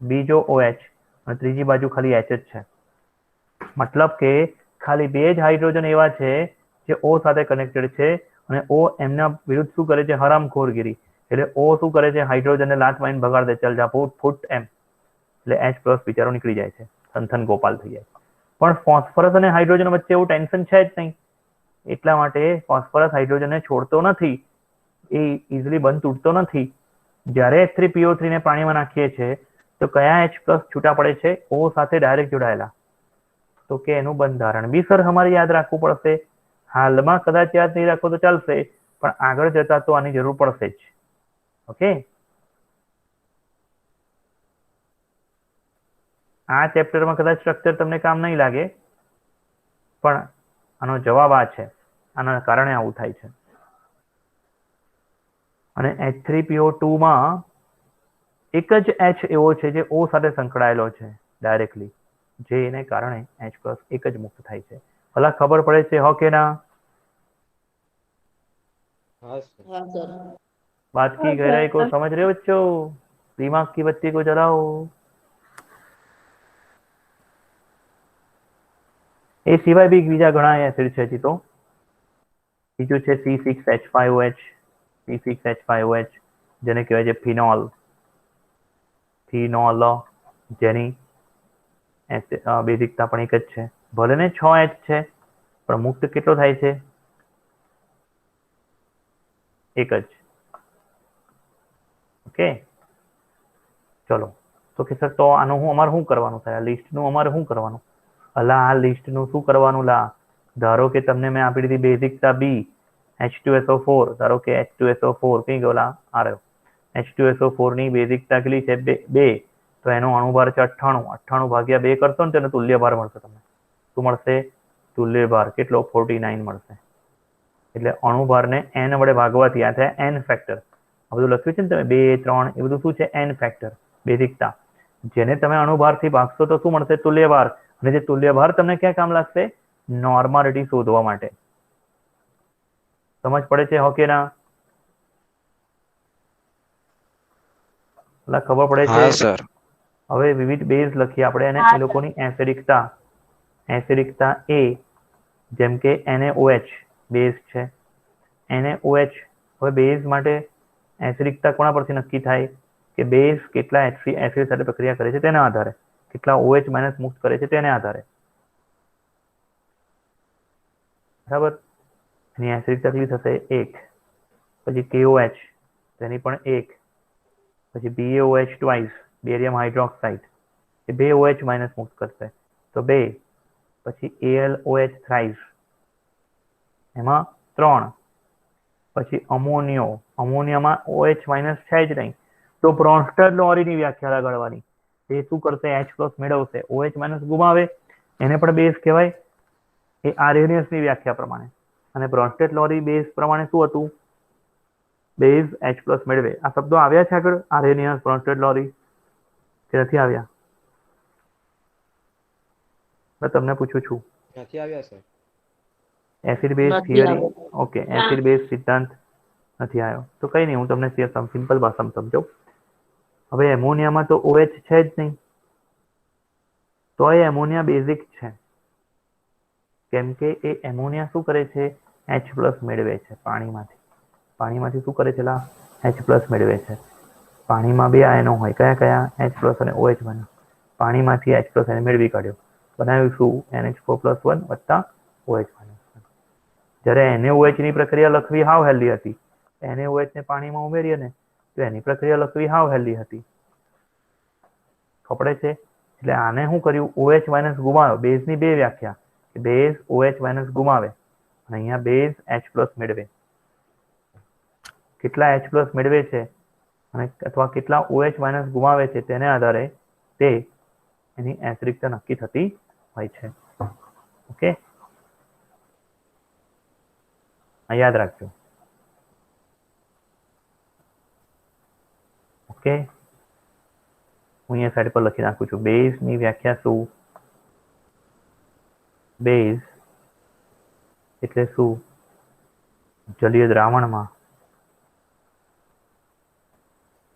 બીજો OH અને ત્રીજી બાજુ ખાલી H જ છે. મતલબ કે ખાલી 2 જ હાઇડ્રોજન એવા છે જે O સાથે કનેક્ટેડ છે અને O એમના વિરુદ્ધ શું કરે છે? હરામખોરગીરી. એટલે O શું કરે છે? હાઇડ્રોજનને લાત મારીને ભગાડ દે, ચાલ જા ફૂટ એમ. એટલે H પ્લસ બિચારો નીકળી જાય છે, થનથન ગોપાલ થઈ જાય. પણ ફોસ્ફરસ અને હાઇડ્રોજન વચ્ચે એવું ટેન્શન છે જ નહીં. એટલા માટે ફોસ્ફરસ હાઇડ્રોજનને છોડતો નથી, એ ઇઝીલી બંધ તૂટતો નથી. જ્યારે H3PO3 ને પાણીમાં નાખીએ છીએ તો કયા H પ્લસ છૂટા પડે છે? O સાથે ડાયરેક્ટ જોડાયેલા. તો કે એનું બંધારણ બી સર અમારે યાદ રાખવું પડશે. હાલમાં કદાચ યાદ નહીં રાખો તો ચાલશે, પણ આગળ જતા તો આની જરૂર પડશે જ. ઓકે, આ ચેપ્ટરમાં કદાચ સ્ટ્રક્ચર તમને કામ નહીં લાગે, પણ આનો જવાબ આ છે. આના કારણે આવું થાય છે. અને H3PO2 માં એક જ H એવો છે જે O સાથે સંકળાયેલો છે ડાયરેક્ટલી, જે એને કારણે H પ્લસ એક જ મુક્ત થાય છે. ભલા ખબર પડે છે હો કે ના? बात की गहराई को समझ रहे हो बच्चों? दिमाग की बत्ती को जलाओ. એ સિવાય બી બીજા ઘણા એસિડ છે હજી તો. બીજું છે C6H5OH, જેને કહેવાય છે ફિનોલ, જેની બેઝિકતા પણ એક જ છે. ભલે ને 6H છે પણ મુક્ત કેટલો થાય છે? એક જ. ઓકે, ચલો. તો કે સર તો આનું અમારે શું કરવાનું થાય? આ લિસ્ટનું અમારે શું કરવાનું? અલા આ લિસ્ટનું શું કરવાનું લા? ધારો કે તમને મેં આપી દીધી બેઝિકતા બી, H2SO4. ધારો કે H2SO4 કઈ ગયો લા? આ રહ્યો. H2SO4 ની બેઝિકતા કેટલી છે? 2. તો એનો અણુભાર છે 98. 98 ભાગ્યા 2 કરશો ને તેનો તુલ્ય ભાર મળશે તમને. શું મળશે? તુલ્ય ભાર કેટલો? 49 મળશે. એટલે અણુભારને n વડે ભાગવાથી આ થાય n ફેક્ટર. આ બધું લખ્યું છે ને તમે 2, 3 એ બધું શું છે? n ફેક્ટર બેઝિકતા. જેને તમે અણુભારથી ભાગશો તો શું મળશે? તુલ્ય ભાર. અને જે તુલ્ય ભાર તમને ક્યાં કામ લાગશે? નોર્માલિટી શોધવા માટે. સમજ પડે છે હો કે ના? ખબર પડે છે? હવે વિવિધ બેઝ લખીએ આપણે અને એ લોકોની એસિડિકતા A, જેમ કે NaOH બેઝ છે. NaOH હવે બેઝ માટે એસિડિકતા કોના પરથી નક્કી થાય કે બેઝ કેટલા એસિડ સાથે પ્રક્રિયા કરે છે તેના આધારે, કેટલા OH માઇનસ મુક્ત કરે છે તેને આધારે, બરાબર. એની એસિડિકતા કેટલી થશે 1. પછી KOH તેની પણ 1. પછી BaOH ટ્વાઇસ બેરિયમ હાઇડ્રોક્સાઇડ એ 2 OH માઇનસ મુક્ત કરશે તો 2. પછી AlOH થ્રાઇસ એમાં 3. પછી અમોનિયામાં OH માઇનસ છે જ નહીં તો બ્રોન્સ્ટેડ લોરીની વ્યાખ્યા લગાડવાની. એ શું કરશે H પ્લસ મેળવશે, OH માઇનસ ગુમાવે એને પણ બેઝ કહેવાય એ આર્હેનિયસની વ્યાખ્યા પ્રમાણે. અને બ્રોન્સ્ટેડ લોરી બેઝ પ્રમાણે શું હતું, બેઝ H પ્લસ મેળવે. આ શબ્દો આવ્યા છે આગળ આર્હેનિયસ બ્રોન્સ્ટેડ લોરી કે નથી આવ્યા? મેં તમને પૂછું છું.
નથી આવ્યા સર.
એસિડ બેઝ
નથી
થિયરી,
આવ્યો.
ઓકે, એસિડ બેઝ સિદ્ધાંત નથી આવ્યો તો કઈ નહીં, હું તમને સિમ્પલ ભાષામાં સમજાવું. હવે એમોનિયામાં તો OH છે જ નહીં તો એ એમોનિયા બેઝિક છે કેમ કે એ એમોનિયા શું કરે છે, H પ્લસ મેળવે છે પાણીમાંથી શું કરે છે H પ્લસ મેળવે છે. પાણીમાં 2 આયનો હોય, કયા કયા, H પ્લસ અને OH માઇનસ. પાણીમાંથી H પ્લસ એને મેળવી કાઢ્યો, બનાવ્યું શું NH4+1 વત્તા OH માઇનસ. જ્યારે NaOH ની પ્રક્રિયા લખવી હાવ હેલ્ધી હતી, NaOH ને પાણીમાં ઉમેરીએ ને તો એની પ્રક્રિયા લખવી હાવ હેલ્ધી હતી, ખબર છે. એટલે આને શું કર્યું, OH માઇનસ ગુમાવ્યો. બેઝની 2 વ્યાખ્યા કે બેઝ OH માઇનસ ગુમાવે અને અહીંયા બેઝ H પ્લસ મેળવે. કેટલા H પ્લસ મેળવે છે અને અથવા કેટલા OH માઇનસ ગુમાવે છે તેને આધારે તે એની એસિડિકતા નક્કી થતી હોય છે. ઓકે, યાદ રાખજો. ઓકે, હું અહીંયા સાઈડ પર લખી નાખું છું. બેઝની વ્યાખ્યા શું, બેઝ એટલે શું, જલીય દ્રાવણમાં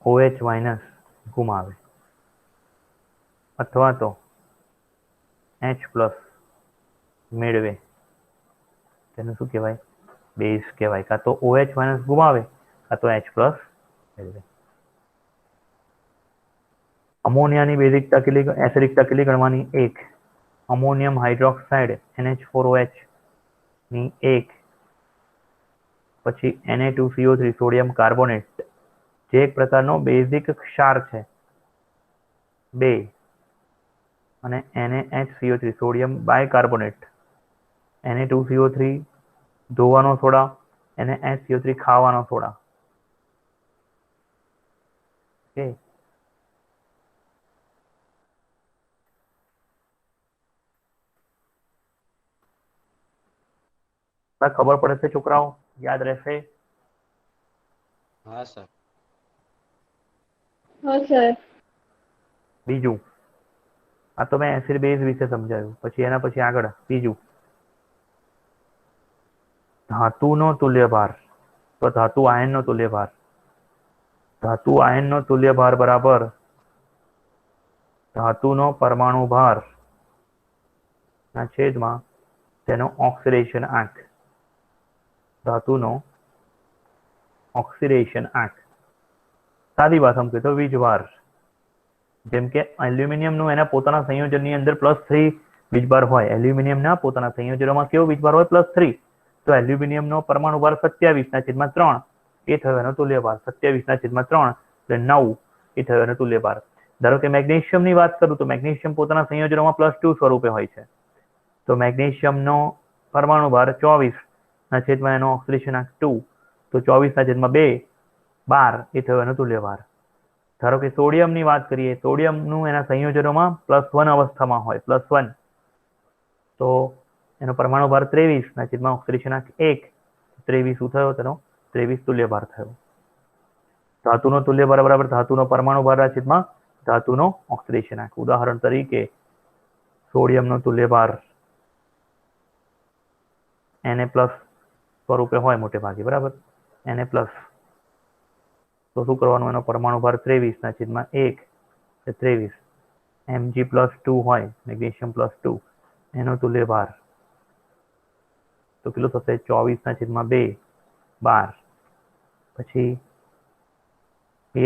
OH માઇનસ ગુમાવે અથવા તો H પ્લસ મેળવે તેને શું કહેવાય, બેઝ કહેવાય. કાં તો OH માઇનસ ગુમાવે કાં તો H પ્લસ મેળવે. અમોનિયાની બેઝિકતા કેટલી, એસિડિકતા કેટલી ગણવાની, 1. અમોનિયમ હાઇડ્રોક્સાઇડ NH4OH ની 1. પછી Na2CO3 સોડિયમ કાર્બોનેટ જે એક પ્રકારનો બેઝિક ક્ષાર છે 2. અને NaHCO3 sodium bicarbonate, Na2CO3 ધોવાનો soda, NaHCO3 ખાવાનો સોડા. ઓકે, ખબર પડે છે છોકરાઓ, યાદ રહેશે?
હા સર.
હા સર.
બીજું, આ તો મેં એસિડ બેઝ વિશે સમજાવ્યું. પછી એના પછી આગળ બીજું, ધાતુનો તુલ્યભાર. તો ધાતુ આયનનો તુલ્યભાર, ધાતુ આયનનો તુલ્યભાર બરાબર ધાતુનો પરમાણુ ભાર ના છેદમાં તેનો ઓક્સિડેશન આંક. ધાતુનો ઓક્સિડેશન આંક, સાદી ભાષામાં કહીએ તો વીજભાર. જેમ કે એલ્યુમિનિયમનું એના પોતાના સંયોજનની અંદર +3 વીજભાર હોય, એલ્યુમિનિયમના પોતાના સંયોજનોમાં કેવો વીજભાર હોય, +3. તો એલ્યુમિનિયમનો પરમાણુ ભાર 27/3 એ થયો એનો તુલ્યભાર. 27/3 એટલે 9 એ થયો એનો તુલ્યભાર. ધારો કે મેગ્નેશિયમની વાત કરું તો મેગ્નેશિયમ પોતાના સંયોજનોમાં +2 સ્વરૂપે હોય છે તો મેગ્નેશિયમનો પરમાણુ ભાર 24/, એનો ઓક્સિડેશન આંક 2 તો 24/2 12 એ થયો એનો તુલ્યભાર. ધારો કે સોડિયમની વાત કરીએ, સોડિયમનું એના સંયોજનોમાં +1 અવસ્થામાં હોય, +1 તો એનો પરમાણુ ભાર 23/, ઓક્સિડેશન આંક 1, 23 શું થયો તેનો 23 તુલ્યભાર થયો. ધાતુનો તુલ્યભાર બરાબર ધાતુનો પરમાણુ ભાર છેદમાં ધાતુનો ઓક્સિડેશન આંક. ઉદાહરણ તરીકે સોડિયમનો તુલ્યભાર Na+ સ્વરૂપે હોય મોટે ભાગે, બરાબર, Na+. તો શું કરવાનું, એનો પરમાણુ ભાર 23/1 23. Mg+2 હોય, મેગ્નેશિયમ +2 એનો તુલ્યભાર તો કેટલું થશે 24/2 12 પછી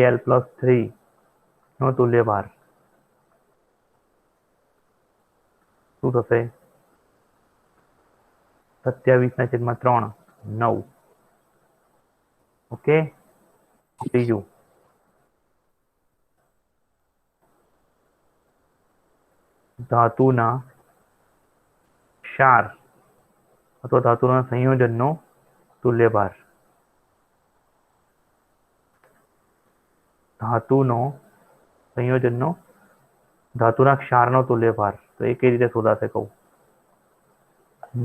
Al+3 નો તુલ્યભાર શું થશે 27/3 9. ઓકે. ત્રીજું ધાતુના ક્ષાર અથવા ધાતુના સંયોજનનો તુલ્યભાર. ધાતુના ક્ષારનો તુલ્યભાર તો એ કઈ રીતે શોધાશે કહું.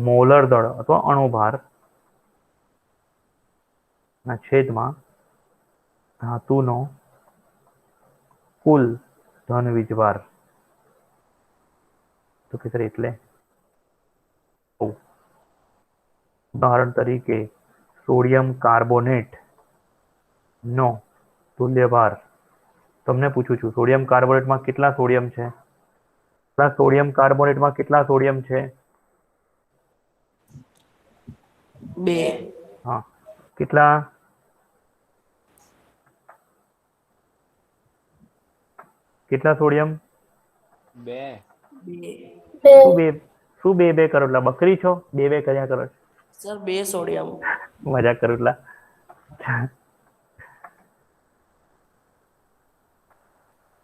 મોલર દળ અથવા અણુભાર ના છેદમાં ધાતુનો કુલ ધન વીજભાર. તો કે સર એટલે ઉદાહરણ તરીકે સોડિયમ કાર્બોનેટ નો તુલ્યભાર તમને પૂછું છું સોડિયમ કાર્બોનેટમાં કેટલા સોડિયમ છે? સોડિયમ કાર્બોનેટમાં કેટલા સોડિયમ છે?
2.
હા કેટલા? કેટલા સોડિયમ?
2.
2.
શું બે કરો એટલે બકરી છો? બે કર્યા કરો?
Sir 2 sodium.
મજાક કરું એટલે.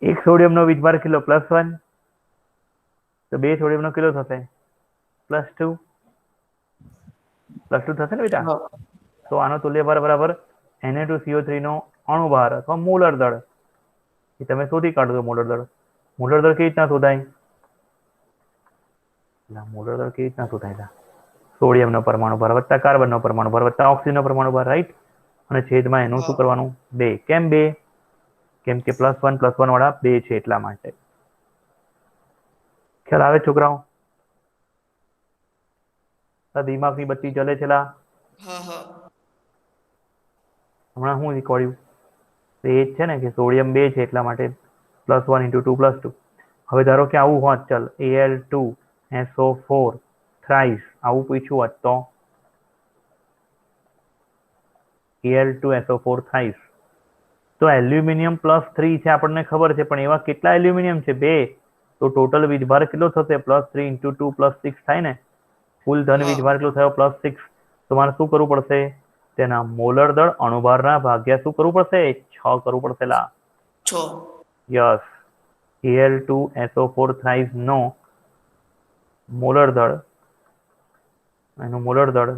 એક સોડિયમનો વીજભાર કેટલો? +1. તો 2 સોડિયમનો કેટલો થશે? +2. +2 થશે ને બેટા? તો આનો તુલ્યભાર બરાબર Na2CO3 નો અણુભાર અથવા મોલર દળ. એ તમે શોધી કાઢો મોલર દળ. મોલર દળ કેવી રીતના શોધાય? મોલર દળ કેવી રીતના શોધાય? સોડિયમનો પરમાણુ ભાર વત્તા કાર્બનનો પરમાણુ ભાર વત્તા ઓક્સિજનનો પરમાણુ ભાર, રાઈટ? અને છેદમાં એનું શું કરવાનું? 2. કેમ 2? કેમ કે +1 વાળા 2 છે એટલા માટે. ખ્યાલ આવે છોકરાઓ? દિમાગની બત્તી જલે છે લા? હમણાં હું શીખવાડ્યું? એ જ છે ને કે સોડિયમ 2 છે એટલા માટે +1 × 2 + 2. હવે ધારો કે આવું હોત, ચાલ Al2SO4 થ્રાઇસ આવું પૂછ્યું હોત તો Al2SO4 થ્રાઇસ તો એલ્યુમિનિયમ +3 છે આપણને ખબર છે, પણ એવા કેટલા એલ્યુમિનિયમ છે? 2. તો ટોટલ વીજભાર કેટલો થશે? +3 × 2 + 6 થાય ને? કુલ ધન વીજભાર કેટલો થયો? +6. તો મારે શું કરવું પડશે? તેના મોલર દળ અણુભારના ભાગ્યા શું કરવું પડશે? 6 કરવું પડશે લા.
6.
યસ. Al2SO4 થ્રાઇસ નો મોલર દળ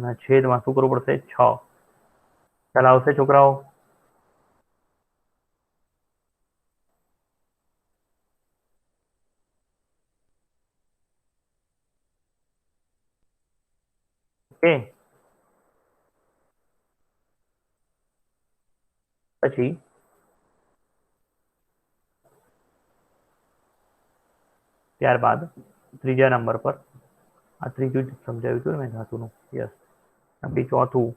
ના છેદમાં શું કરવું પડશે? 6. ખ્યાલ આવશે છોકરાઓ? ઓકે. પછી ત્યારબાદ ત્રીજા નંબર પર આ ત્રીજું જ સમજાવ્યું હતું ને મેં ધાતુનું. યસ. ચોથું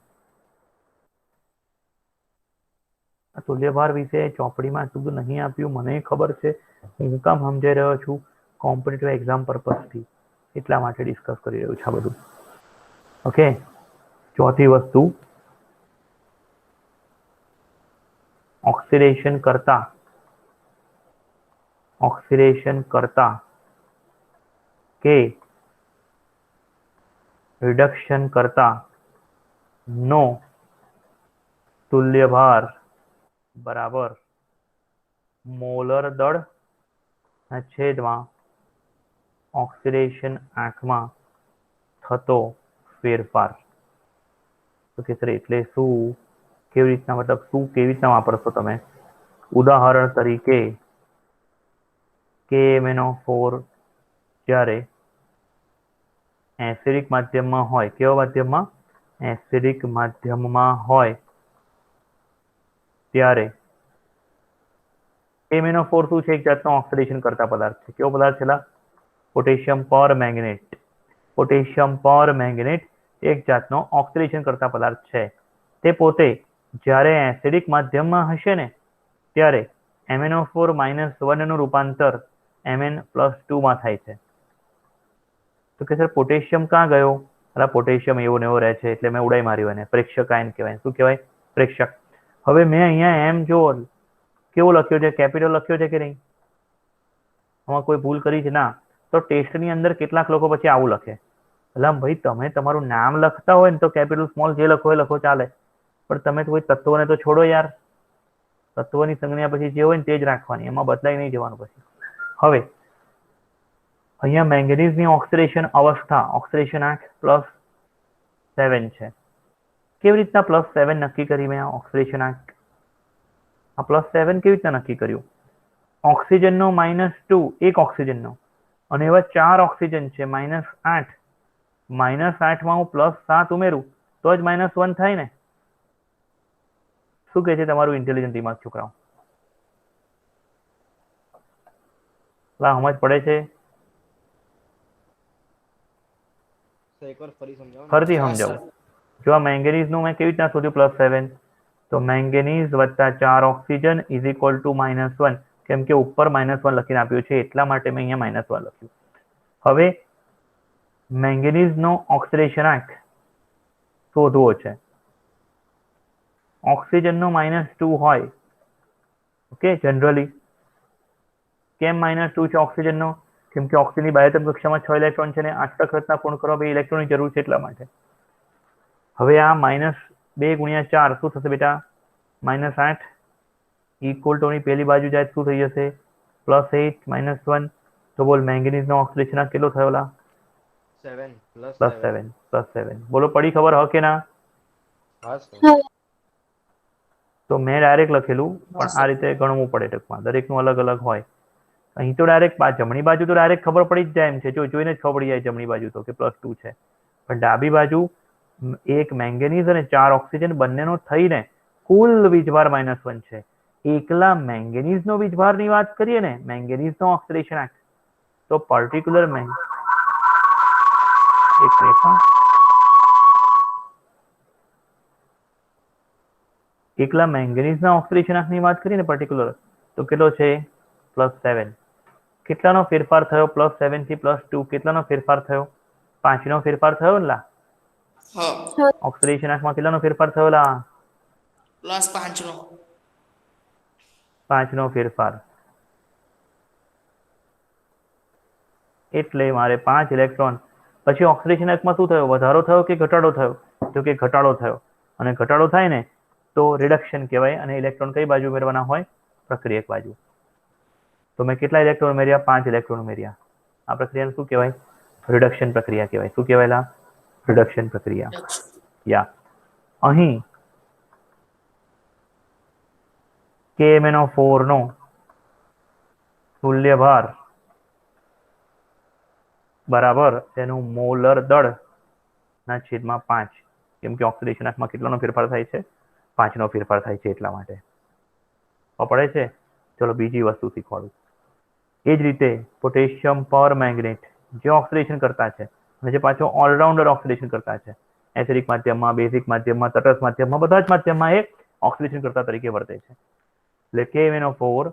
આ તુલ્યભાર વિશે ચોપડીમાં આટલું બધું નહીં આપ્યું, મને ખબર છે. હું કામ સમજાઈ રહ્યો છું? કોમ્પિટિટિવ એક્ઝામ પર્પઝથી એટલા માટે ડિસ્કસ કરી રહ્યું છે આ બધું. ઓકે. ચોથી વસ્તુ ઓક્સિડેશન કરતા કે રિડક્શન કરતા નો તુલ્યભાર બરાબર મોલર દળ ના છેદમાં ઓક્સિડેશન આંકમાં થતો ફેરફાર. તો કે સર એટલે શું? કેવી રીતના, મતલબ શું કેવી રીતના વાપરશો તમે? ઉદાહરણ તરીકે KMnO4 જ્યારે એસિડિક માધ્યમમાં હોય, કેવા માધ્યમમાં? એસિડિક માધ્યમમાં હોય ત્યારે KMnO4 શું છે? એક જાતનો ઓક્સિડેશન કરતા પદાર્થ છે. કેવો પદાર્થ છે? Potassium permanganate. પોટેશિયમ પરમેંગનેટ એક જાતનો ઓક્સિડેશન કરતા પદાર્થ છે. તે પોતે જ્યારે એસિડિક માધ્યમમાં હશે ને ત્યારે MnO4 - 1 નું રૂપાંતર Mn+2 માં થાય છે. તો કે સર પોટેશિયમ ક્યાં ગયો? એટલે પોટેશિયમ એવો ને એવો રહે છે એટલે મેં ઉડાઈ માર્યું એને. પ્રેક્ષક આયન કહેવાય. શું કહેવાય? પ્રેક્ષક. હવે મેં અહીંયા એમ જો કેવો લખ્યો છે, કેપિટલ લખ્યો છે કે નહીં? આમાં કોઈ ભૂલ કરી છે? ના. તો ટેસ્ટની અંદર કેટલાક લોકો પછી આવું લખે. એટલે ભાઈ તમે તમારું નામ લખતા હોય ને તો કેપિટલ સ્મોલ જે લખો એ લખો ચાલે, પણ તમે કોઈ તત્વોને તો છોડો યાર. તત્વોની સંજ્ઞા પછી જે હોય ને તે જ રાખવાની, એમાં બદલાઈ નહીં જવાનું પછી. હવે અહીંયા મેંગેનીઝની ઓક્સિડેશન અવસ્થા, ઓક્સિડેશન આંક +7 છે. કેવી રીતના +7 નક્કી કરી મેં? ઓક્સિડેશન આંક આ +7 કેવી રીતના નક્કી કર્યું? ઓક્સિજનનો -2, એક ઓક્સિજનનો, અને એવા 4 ઓક્સિજન છે, -8. -8 માં હું +7 ઉમેરું તો જ -1 થાય ને. શું કહે છે તમારું ઇન્ટેલિજન્ટ દિમાગ છોકરાઓ? સમજ પડે છે? ફરીથી સમજાવું. જો આ મેંગેનીઝ નું મેં કેવી રીતના શોધ્યું +7? તો મેંગેનીઝ વત્તા 4 ઓક્સિજન ઇઝ ઇક્વલ ટુ -1. કેમ કે ઉપર -1 લખીને આપ્યું છે એટલા માટે મેં અહીંયા -1 લખ્યું. હવે મેંગેનીઝ નો ઓક્સિડેશન આંક શોધવો છે. ઓક્સિજન નો -2 હોય, ઓકે, જનરલી કેમ -2 છે ઓક્સિજન નો? કેમ કે ઓક્સિજનની બાહ્યતમ કક્ષામાં 6 ઇલેક્ટ્રોન છે ને 8 રચના પૂર્ણ કરવા 2 ઇલેક્ટ્રોનની જરૂર છે એટલા માટે. હવે આ -2 × 4 શું થશે બેટા? -8 ઇક્વલ ટુ ની પેલી બાજુ જાય શું થઈ જશે? +8 -1. તો બોલ મેંગેનીઝ નો ઓક્સિડેશન આંક કેટલો થયો? +7. બોલો પડી ખબર? હ કે ના? તો મેં ડાયરેક્ટ લખેલું, પણ આ રીતે ગણવું પડે ટૂંકમાં, દરેકનું અલગ અલગ હોય. અહીં તો ડાયરેક્ટ જમણી બાજુ તો ડાયરેક્ટ ખબર પડી જ જાય એમ છે. જોઈને જ ખબર પડી જાય જમણી બાજુ તો કે +2 છે. પણ ડાબી બાજુ એક મેંગેનીઝ અને 4 ઓક્સિજન બંનેનો થઈને કુલ વીજભાર -1 છે. એકલા મેંગેનીઝ નો વીજભારની વાત કરીએ ને, મેંગેનીઝ નો ઓક્સિડેશન આંક, તો પર્ટિક્યુલર એકલા મેંગેનીઝના ઓક્સિડેશન આંકની વાત કરીએ ને પર્ટિક્યુલર, તો કેટલો છે? +7. કેટલાનો ફેરફાર થયો? +7 થી +2 કેટલાનો ફેરફાર થયો? 5 નો ફેરફાર થયો ને લા? ઓક્સિડેશન આંકમાં કેટલાનો ફેરફાર થયો લા?
+5 નો.
5 નો ફેરફાર. એટલે મારે 5 ઇલેક્ટ્રોન. પછી ઓક્સિડેશન આંકમાં શું થયો? વધારો થયો કે ઘટાડો થયો? તો કે ઘટાડો થયો. અને ઘટાડો થાય ને તો રિડક્શન કહેવાય, અને ઇલેક્ટ્રોન કઈ બાજુ ઉમેરવાના હોય? પ્રક્રિયક બાજુ. તો મેં કેટલા ઇલેક્ટ્રોન ઉમેર્યા? 5 ઇલેક્ટ્રોન ઉમેર્યા. આ પ્રક્રિયાને શું કહેવાય? રિડક્શન પ્રક્રિયા કહેવાય. શું કહેવાય? રિડક્શન પ્રક્રિયા. યા અહીં KMnO4 નો તુલ્ય ભાર બરાબર તેનું મોલર દળ ના છેદમાં 5. કેમ કે ઓક્સિડેશન આંકમાં કેટલાનો ફેરફાર થાય છે? 5 નો ફેરફાર થાય છે એટલા માટે. પડે છે? ચલો બીજી વસ્તુ શીખવાડું. એ જ રીતે પોટેશિયમ પર મેંગનેટ જે ઓક્સિડેશન કરતા છે, અને જે પાછો ઓલરાઉન્ડર ઓક્સિડેશન કરતા છે, એસિડિક માધ્યમમાં, બેઝિક માધ્યમમાં, તટસ્થ માધ્યમમાં, બધા જ માધ્યમમાં એ ઓક્સિડેશન કરતા તરીકે વર્તે છે. એટલે KMnO4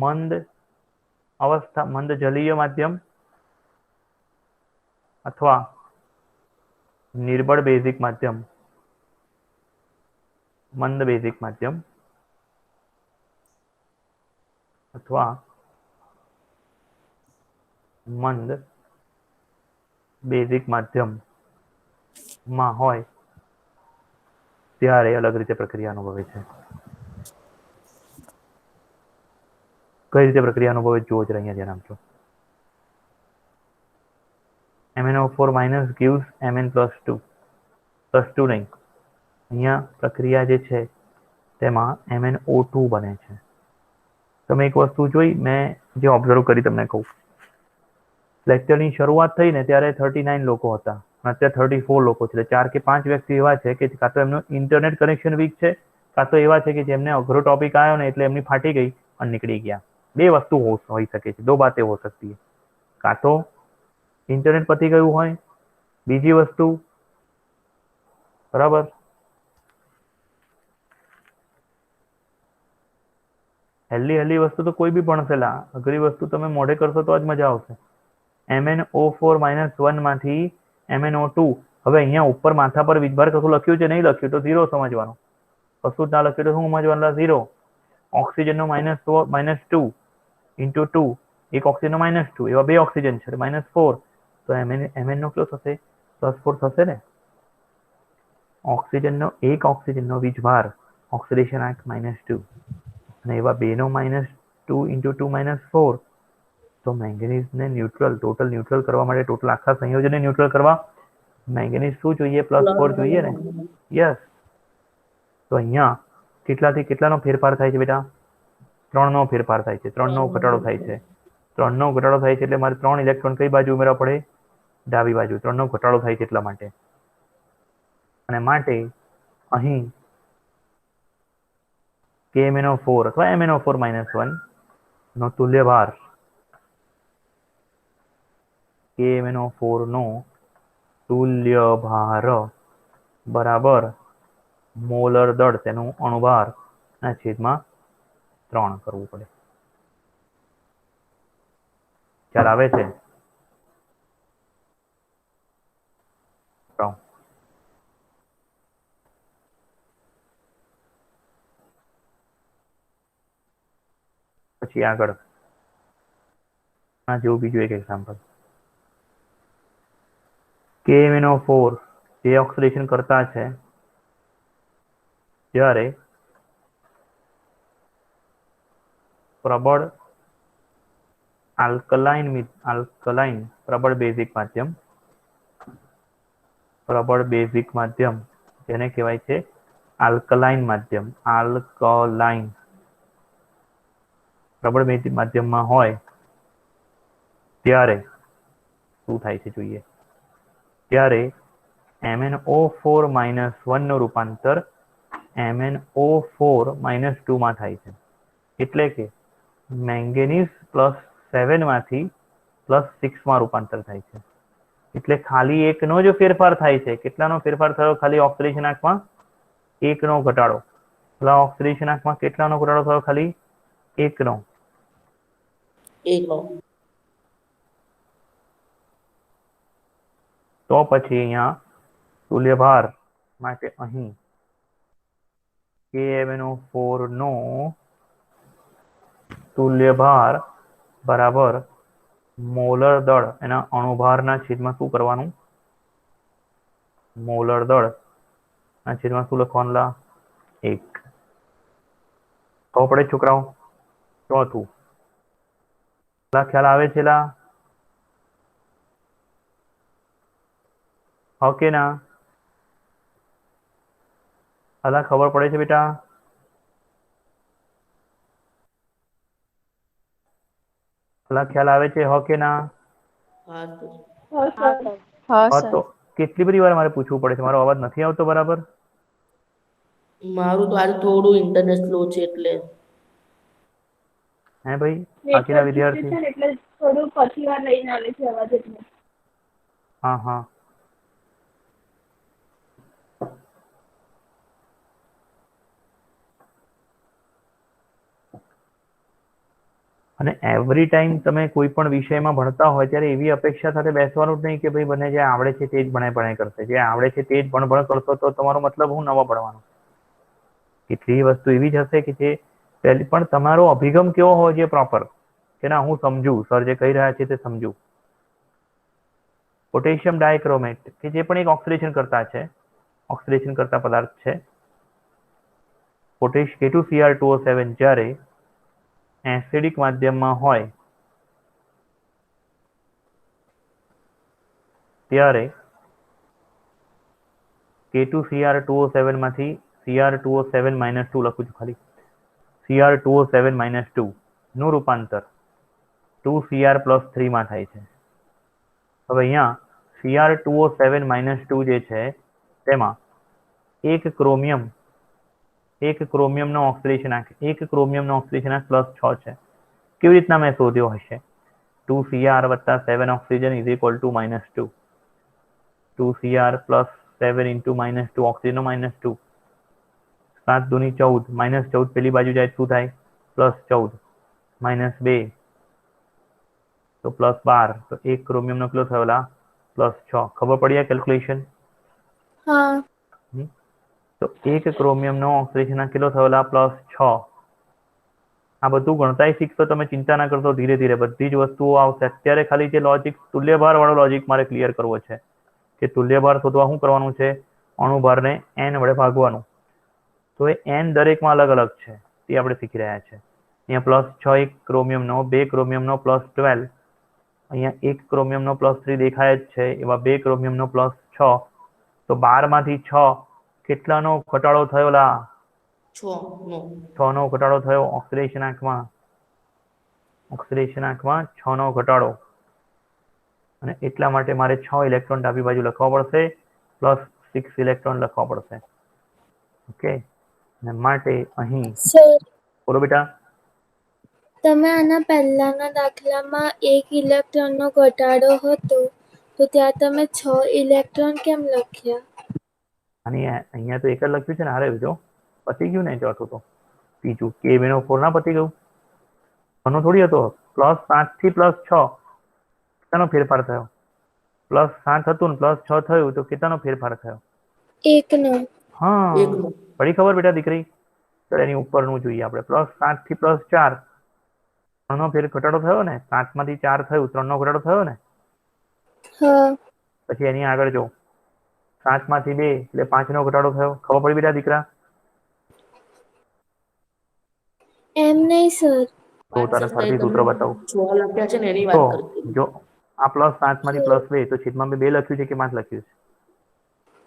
મંદ અવસ્થા, મંદ જલીય માધ્યમ અથવા નિર્બળ બેઝિક માધ્યમ, મંદ બેઝિક માધ્યમ અથવા મંદ બેઝિક માધ્યમમાં હોય ત્યારે અલગ રીતે પ્રક્રિયા અનુભવે છે. કઈ રીતે પ્રક્રિયા અનુભવે જુઓ જરા અહીંયા ધ્યાન આપજો. MnO4- gives Mn+2. +2 નહીં, અહીંયા પ્રક્રિયા જે છે તેમાં MnO2 બને છે. તમે એક વસ્તુ જોઈ, મેં જે ઓબ્ઝર્વ કરી તમને કહું. લેક્ચરની શરૂઆત થઈ ને ત્યારે 39 લોકો હતા, અત્યારે 34 લોકો છે. 4 કે 5 વ્યક્તિ એવા છે કે કાં તો એમનું ઇન્ટરનેટ કનેક્શન વીક છે, કાં તો એવા છે કે જેમને અઘરો ટોપિક આવ્યો ને એટલે એમની ફાટી ગઈ અને નીકળી ગયા. બે વસ્તુ હોઈ શકે છે, દો બાतें હો सकती है. કાં તો ઇન્ટરનેટ પતી ગયું હોય, બીજી વસ્તુ બરાબર હેલી વસ્તુ તો કોઈ બી ભણશે લા, અઘરી વસ્તુ તમે મોઢે કરશો તો જ મજા આવશે. MnO4-1 માંથી MnO2 હવે અહીંયા ઉપર માથા પર વીજભાર કશું લખ્યું છે નહીં લખ્યું તો 0 સમજવાનું કશું જ ના લખ્યું તો શું સમજવાનું 0 ઓક્સિજનનો -2 ઇન્ટુ 2 એક ઓક્સિજનનો -2 એવા બે ઓક્સિજન છે -4 તો Mn નો કેટલો થશે +4 થશે ને એક ઓક્સિજનનો વીજભાર ઓક્સિડેશન આંક -2 અને એવા બેનો -2 ઇન્ટુ 2 -4 તો મેંગેનીઝને ન્યુટ્રલ ટોટલ ન્યુટ્રલ કરવા માટે ટોટલ આખા સંયોજનને ન્યુટ્રલ કરવા મેંગેનીઝ શું જોઈએ +4 જોઈએ ને યસ તો અહીંયા કેટલાથી કેટલાનો ફેરફાર થાય છે બેટા 3 નો ફેરફાર થાય છે 3 નો ઘટાડો થાય છે 3 નો ઘટાડો થાય છે એટલે મારે 3 ઇલેક્ટ્રોન કઈ બાજુ ઉમેરવા પડે ડાબી બાજુ 3 નો ઘટાડો થાય છે એટલા માટે અને માટે અહીં KMnO4 અથવા MnO4-1 નો તુલ્ય ભાર KMnO4 નો તુલ્ય ભાર બરાબર મોલર દળ તેનું અણુભાર ના છેદમાં 3 કરવું પડે ખ્યાલ આવે છે પછી આગળ આ જેવું બીજું એક એક્ઝામ્પલ KMnO4 જે ઓક્સિડેશન કરતા છે જ્યારે પ્રબળ આલ્કલાઇન પ્રબળ બેઝિક માધ્યમ જેને કહેવાય છે આલ્કલાઇન માધ્યમ પ્રબળ બેઝિક માધ્યમમાં હોય ત્યારે શું થાય છે જોઈએ ત્યારે MnO4-1 નું રૂપાંતર MnO4-2 માં થાય છે એટલે કે મેંગેનીઝ +7 માંથી +6 માં રૂપાંતર થાય છે એટલે ખાલી એકનો જ ફેરફાર થાય છે કેટલાનો ફેરફાર થયો ખાલી ઓક્સિડેશન આંકમાં એકનો ઘટાડો ઓક્સિડેશન આંકમાં કેટલાનો ઘટાડો થયો ખાલી એકનો તો પછી અહીંયા તુલ્ય ભાર માટે અહીં KMnO4 નો તુલ્ય ભાર બરાબર મોલર દળ એના અણુભારના છેદમાં શું કરવાનું મોલર દળ ના છેદમાં શું લખવાનું 1 ખબર પડે છોકરાઓ ચોથું ખ્યાલ આવે છે ઓકે ના અલા ખબર પડે છે બેટા અલા ખ્યાલ આવે છે હો કે ના તો કેટલી બધી વાર મારે પૂછવું પડે છે મારો અવાજ નથી આવતો બરાબર
મારું તો આજે થોડું ઇન્ટરનેટ સ્લો છે એટલે
હે ભાઈ બાકીના વિદ્યાર્થી
એટલે થોડું પછી વાર લઈને આવે છે અવાજ એટલે
હા અને એવરી ટાઈમ તમે કોઈ પણ વિષયમાં ભણતા હોય ત્યારે એવી અપેક્ષા સાથે બેસવાનું જ નહીં કે ભાઈ મને જે આવડે છે તે જ ભણે કરશે જે આવડે છે તે જ ભણ કરશો તો તમારો મતલબ હું નવા ભણવાનો કેટલી વસ્તુ એવી જ હશે કે જે પહેલી પણ તમારો અભિગમ કેવો હોવો જોઈએ પ્રોપર કે ના હું સમજુ સર જે કહી રહ્યા છે તે સમજુ પોટેશિયમ ડાયક્રોમેટ કે જે પણ એક ઓક્સિડેશન કરતા પદાર્થ છે K2Cr2O7 જ્યારે એસિડિક માધ્યમમાં હોય ત્યારે K2Cr2O7 માંથી Cr2O7-2 લખું છું ખાલી Cr2O7-2 નું રૂપાંતર 2Cr+3 માં થાય છે હવે અહીંયા Cr2O7-2 જે છે તેમાં એક ક્રોમિયમનો ઓક્સિડેશન આંક +6 છે કેવી રીતના મેં શોધ્યો હશે 2Cr + 7 ઓક્સિજન = -2 2Cr + 7 × -2 ઓક્સિજનનો -2 7 × 2 = 14 -14 પેલી બાજુ જાય શું થાય +14 -2 તો +12 તો એક ક્રોમિયમનો કેટલો થયો +6 ખબર પડી આ કેલ્ક્યુલેશન?
हाँ
તો 1 ક્રોમિયમનો ઓક્સિડેશન કેટલો થયો? +6. આ બધું ગણતાય શીખશો તમે, ચિંતા ના કરશો, ધીરે ધીરે બધી જ વસ્તુઓ આવશે. અત્યારે ખાલી જે લોજિક તુલ્યભાર વાળો લોજિક મારે ક્લિયર કરવો છે કે તુલ્યભાર શોધવા શું કરવાનું છે? અણુભારને n વડે ભાગવાનું. તો એ n દરેકમાં અલગ અલગ છે તે આપણે શીખી રહ્યા છે. અહીંયા +6 1 ક્રોમિયમનો, 2 ક્રોમિયમનો +12, અહીંયા 1 ક્રોમિયમનો +3 દેખાય જ છે, એવા 2 ક્રોમિયમનો +6. તો 12 માંથી 6 કેટલાનો ઘટાડો થયો? 6 નો ઘટાડો થયો. ઓક્સિડેશન આંકમાં 6 નો ઘટાડો, અને એટલા માટે મારે 6 ઇલેક્ટ્રોન ડાબી બાજુ લખવા પડશે, +6 ઇલેક્ટ્રોન લખવા પડશે. ઓકે, અને માટે અહીં
સર
બોલો બેટા.
તમે આના પહેલાના દાખલામાં 1 ઇલેક્ટ્રોનનો ઘટાડો હતો તો ત્યાં તમે 6 ઇલેક્ટ્રોન કેમ લખ્યા?
અને અહીંયા તો એક જ લખ્યું છે ને. હારે જો પતી ગયું ને ચોથું. તો બીજું K2O4 ના પતી ગયું? આનો થોડી હતો. +7 થી +6 કેટલાનો ફેરફાર થયો? +7 હતું ને +6 થયું તો કેટલાનો ફેરફાર થયો?
1 નો.
હા, પડી ખબર બેટા દીકરી? તો એની ઉપરનું જોઈએ આપણે. +7 થી +4 3 નો ઘટાડો થયો ને. 7 માંથી 4 થયું, 3 નો ઘટાડો થયો ને.
હા
પછી એની આગળ જો 7 માંથી 2 એટલે 5 નો ઘટાડો થયો. ખબર પડી બેટા દીકરા?
એમ નહીં સર.
તો તારે ફરતી સૂત્ર બતાવું.
6 લખ્યા છે ને એની
તો
વાત કરતી હતી.
જો આ +7 માંથી +2 તો છેદમાં 2 લખ્યું છે કે 5 લખ્યું છે?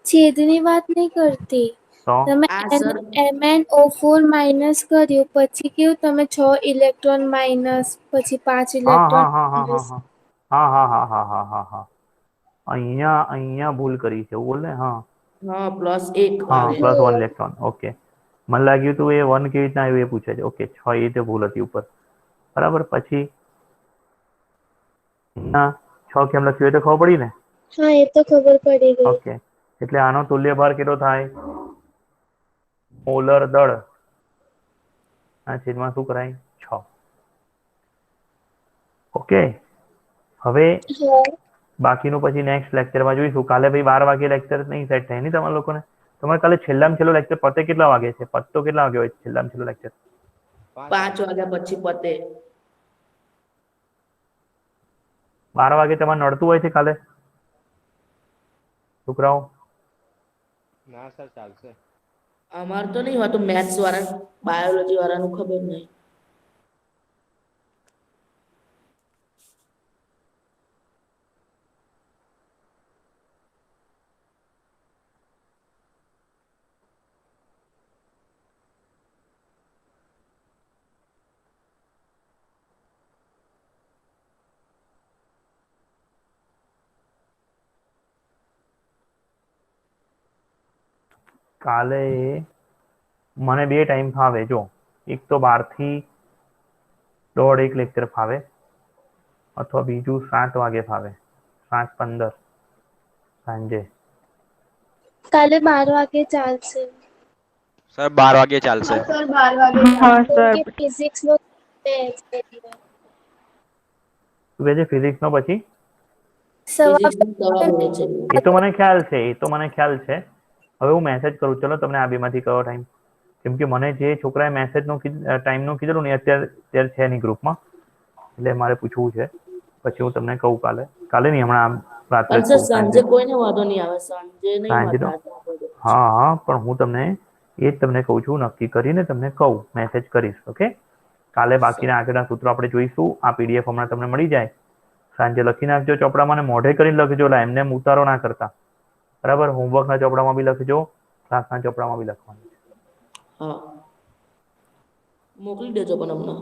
છેદની વાત નહીં કરતી.
તો
તમે
આ સર
MnO4 માઇનસ કર્યું, પછી કેવું તમે 6 ઇલેક્ટ્રોન માઇનસ, પછી 5
હા
ઇલેક્ટ્રોન
હા હા હા હા
માઇનસ.
હા હા હા હા હા હા હા અહીંયા ભૂલ કરી છે એવું બોલ ને. હા
હા +1
હા,
આવે.
+1 ઇલેક્ટ્રોન. ઓકે, મને લાગ્યું તું એ 1 કેવી રીતના આવ્યું એ પૂછે છે. ઓકે, 6 એ રીતે ભૂલ હતી ઉપર. બરાબર. પછી ના 6 કેમ લખ્યું એ તો ખબર પડી ને.
હા એ તો ખબર પડી ગઈ.
ઓકે, એટલે આનો તુલ્યભાર કેટલો થાય? મોલર દળ આ છેદમાં શું કરાય? 6. ઓકે, હવે
હા
બાકીનું પછી નેક્સ્ટ લેક્ચરમાં જોઈશું. કાલે ભાઈ 12 વાગે લેક્ચર નહીં સેટ થાય નહીં તમારા લોકોને? તમારે કાલે છેલ્લામાં છેલ્લો લેક્ચર પતે કેટલા વાગે છે? પતતો કેટલા વાગે હોય છે છેલ્લામાં છેલ્લો લેક્ચર?
5 વાગ્યા પછી પતે.
12 વાગે તમારે નડતું હોય છે કાલે છોકરાઓ?
ના સર ચાલશે.
અમાર તો નહીં હોતું, મેથ્સ વાળા બાયોલોજી વાળાનું ખબર નહીં.
કાલે મને 2 ટાઈમ ફાવે. જો એક તો 12 થી 1:30 લેક્ચર ફાવે, અથવા બીજું 7 વાગે ફાવે, 7:15 સાંજે.
કાલે 12 વાગે ચાલશે.
સર 12 વાગે ચાલશે.
સર 12 વાગે
હા
કેમ
સર.
કે ફિઝિક્સનો ટેસ્ટ છે.
શું કહે છે? ફિઝિક્સનો પછી
સવા
ફિઝિક્સનું સવા 2 છે.
એ તો મને ખ્યાલ છે, એ તો મને ખ્યાલ છે. હવે હું મેસેજ કરું. ચલો તમને આ બેમાંથી કયો ટાઈમ? કેમ કે મને જે છોકરાએ મેસેજનો ટાઈમનું કીધેલું ને અત્યારે છે નહીં ગ્રુપમાં, એટલે મારે પૂછવું છે. પછી હું તમને કહું કાલે. કાલે નહીં, હમણાં રાત્રે જ
પણ સર
કહું.
સાંજે કોઈને વાંધો નહીં આવે, સાંજે નહીં
સાંજે તો
વાંધો.
હા હા, પણ હું તમને એ જ તમને કહું છું, નક્કી કરીને તમને કહું, મેસેજ કરીશ. ઓકે, કાલે બાકીના આગળના સૂત્રો આપણે જોઈશું. આ PDF હમણાં તમને મળી જાય, સાંજે લખી નાખજો ચોપડામાં, અને મોઢે કરીને લખજો. એમને ઉતારો ના કરતા, બરાબર? હોમવર્કના ચોપડામાં બી લખજો, ક્લાસના ચોપડામાં બી લખવાનું.
હા, મોકલી દેજો પણ હમણાં.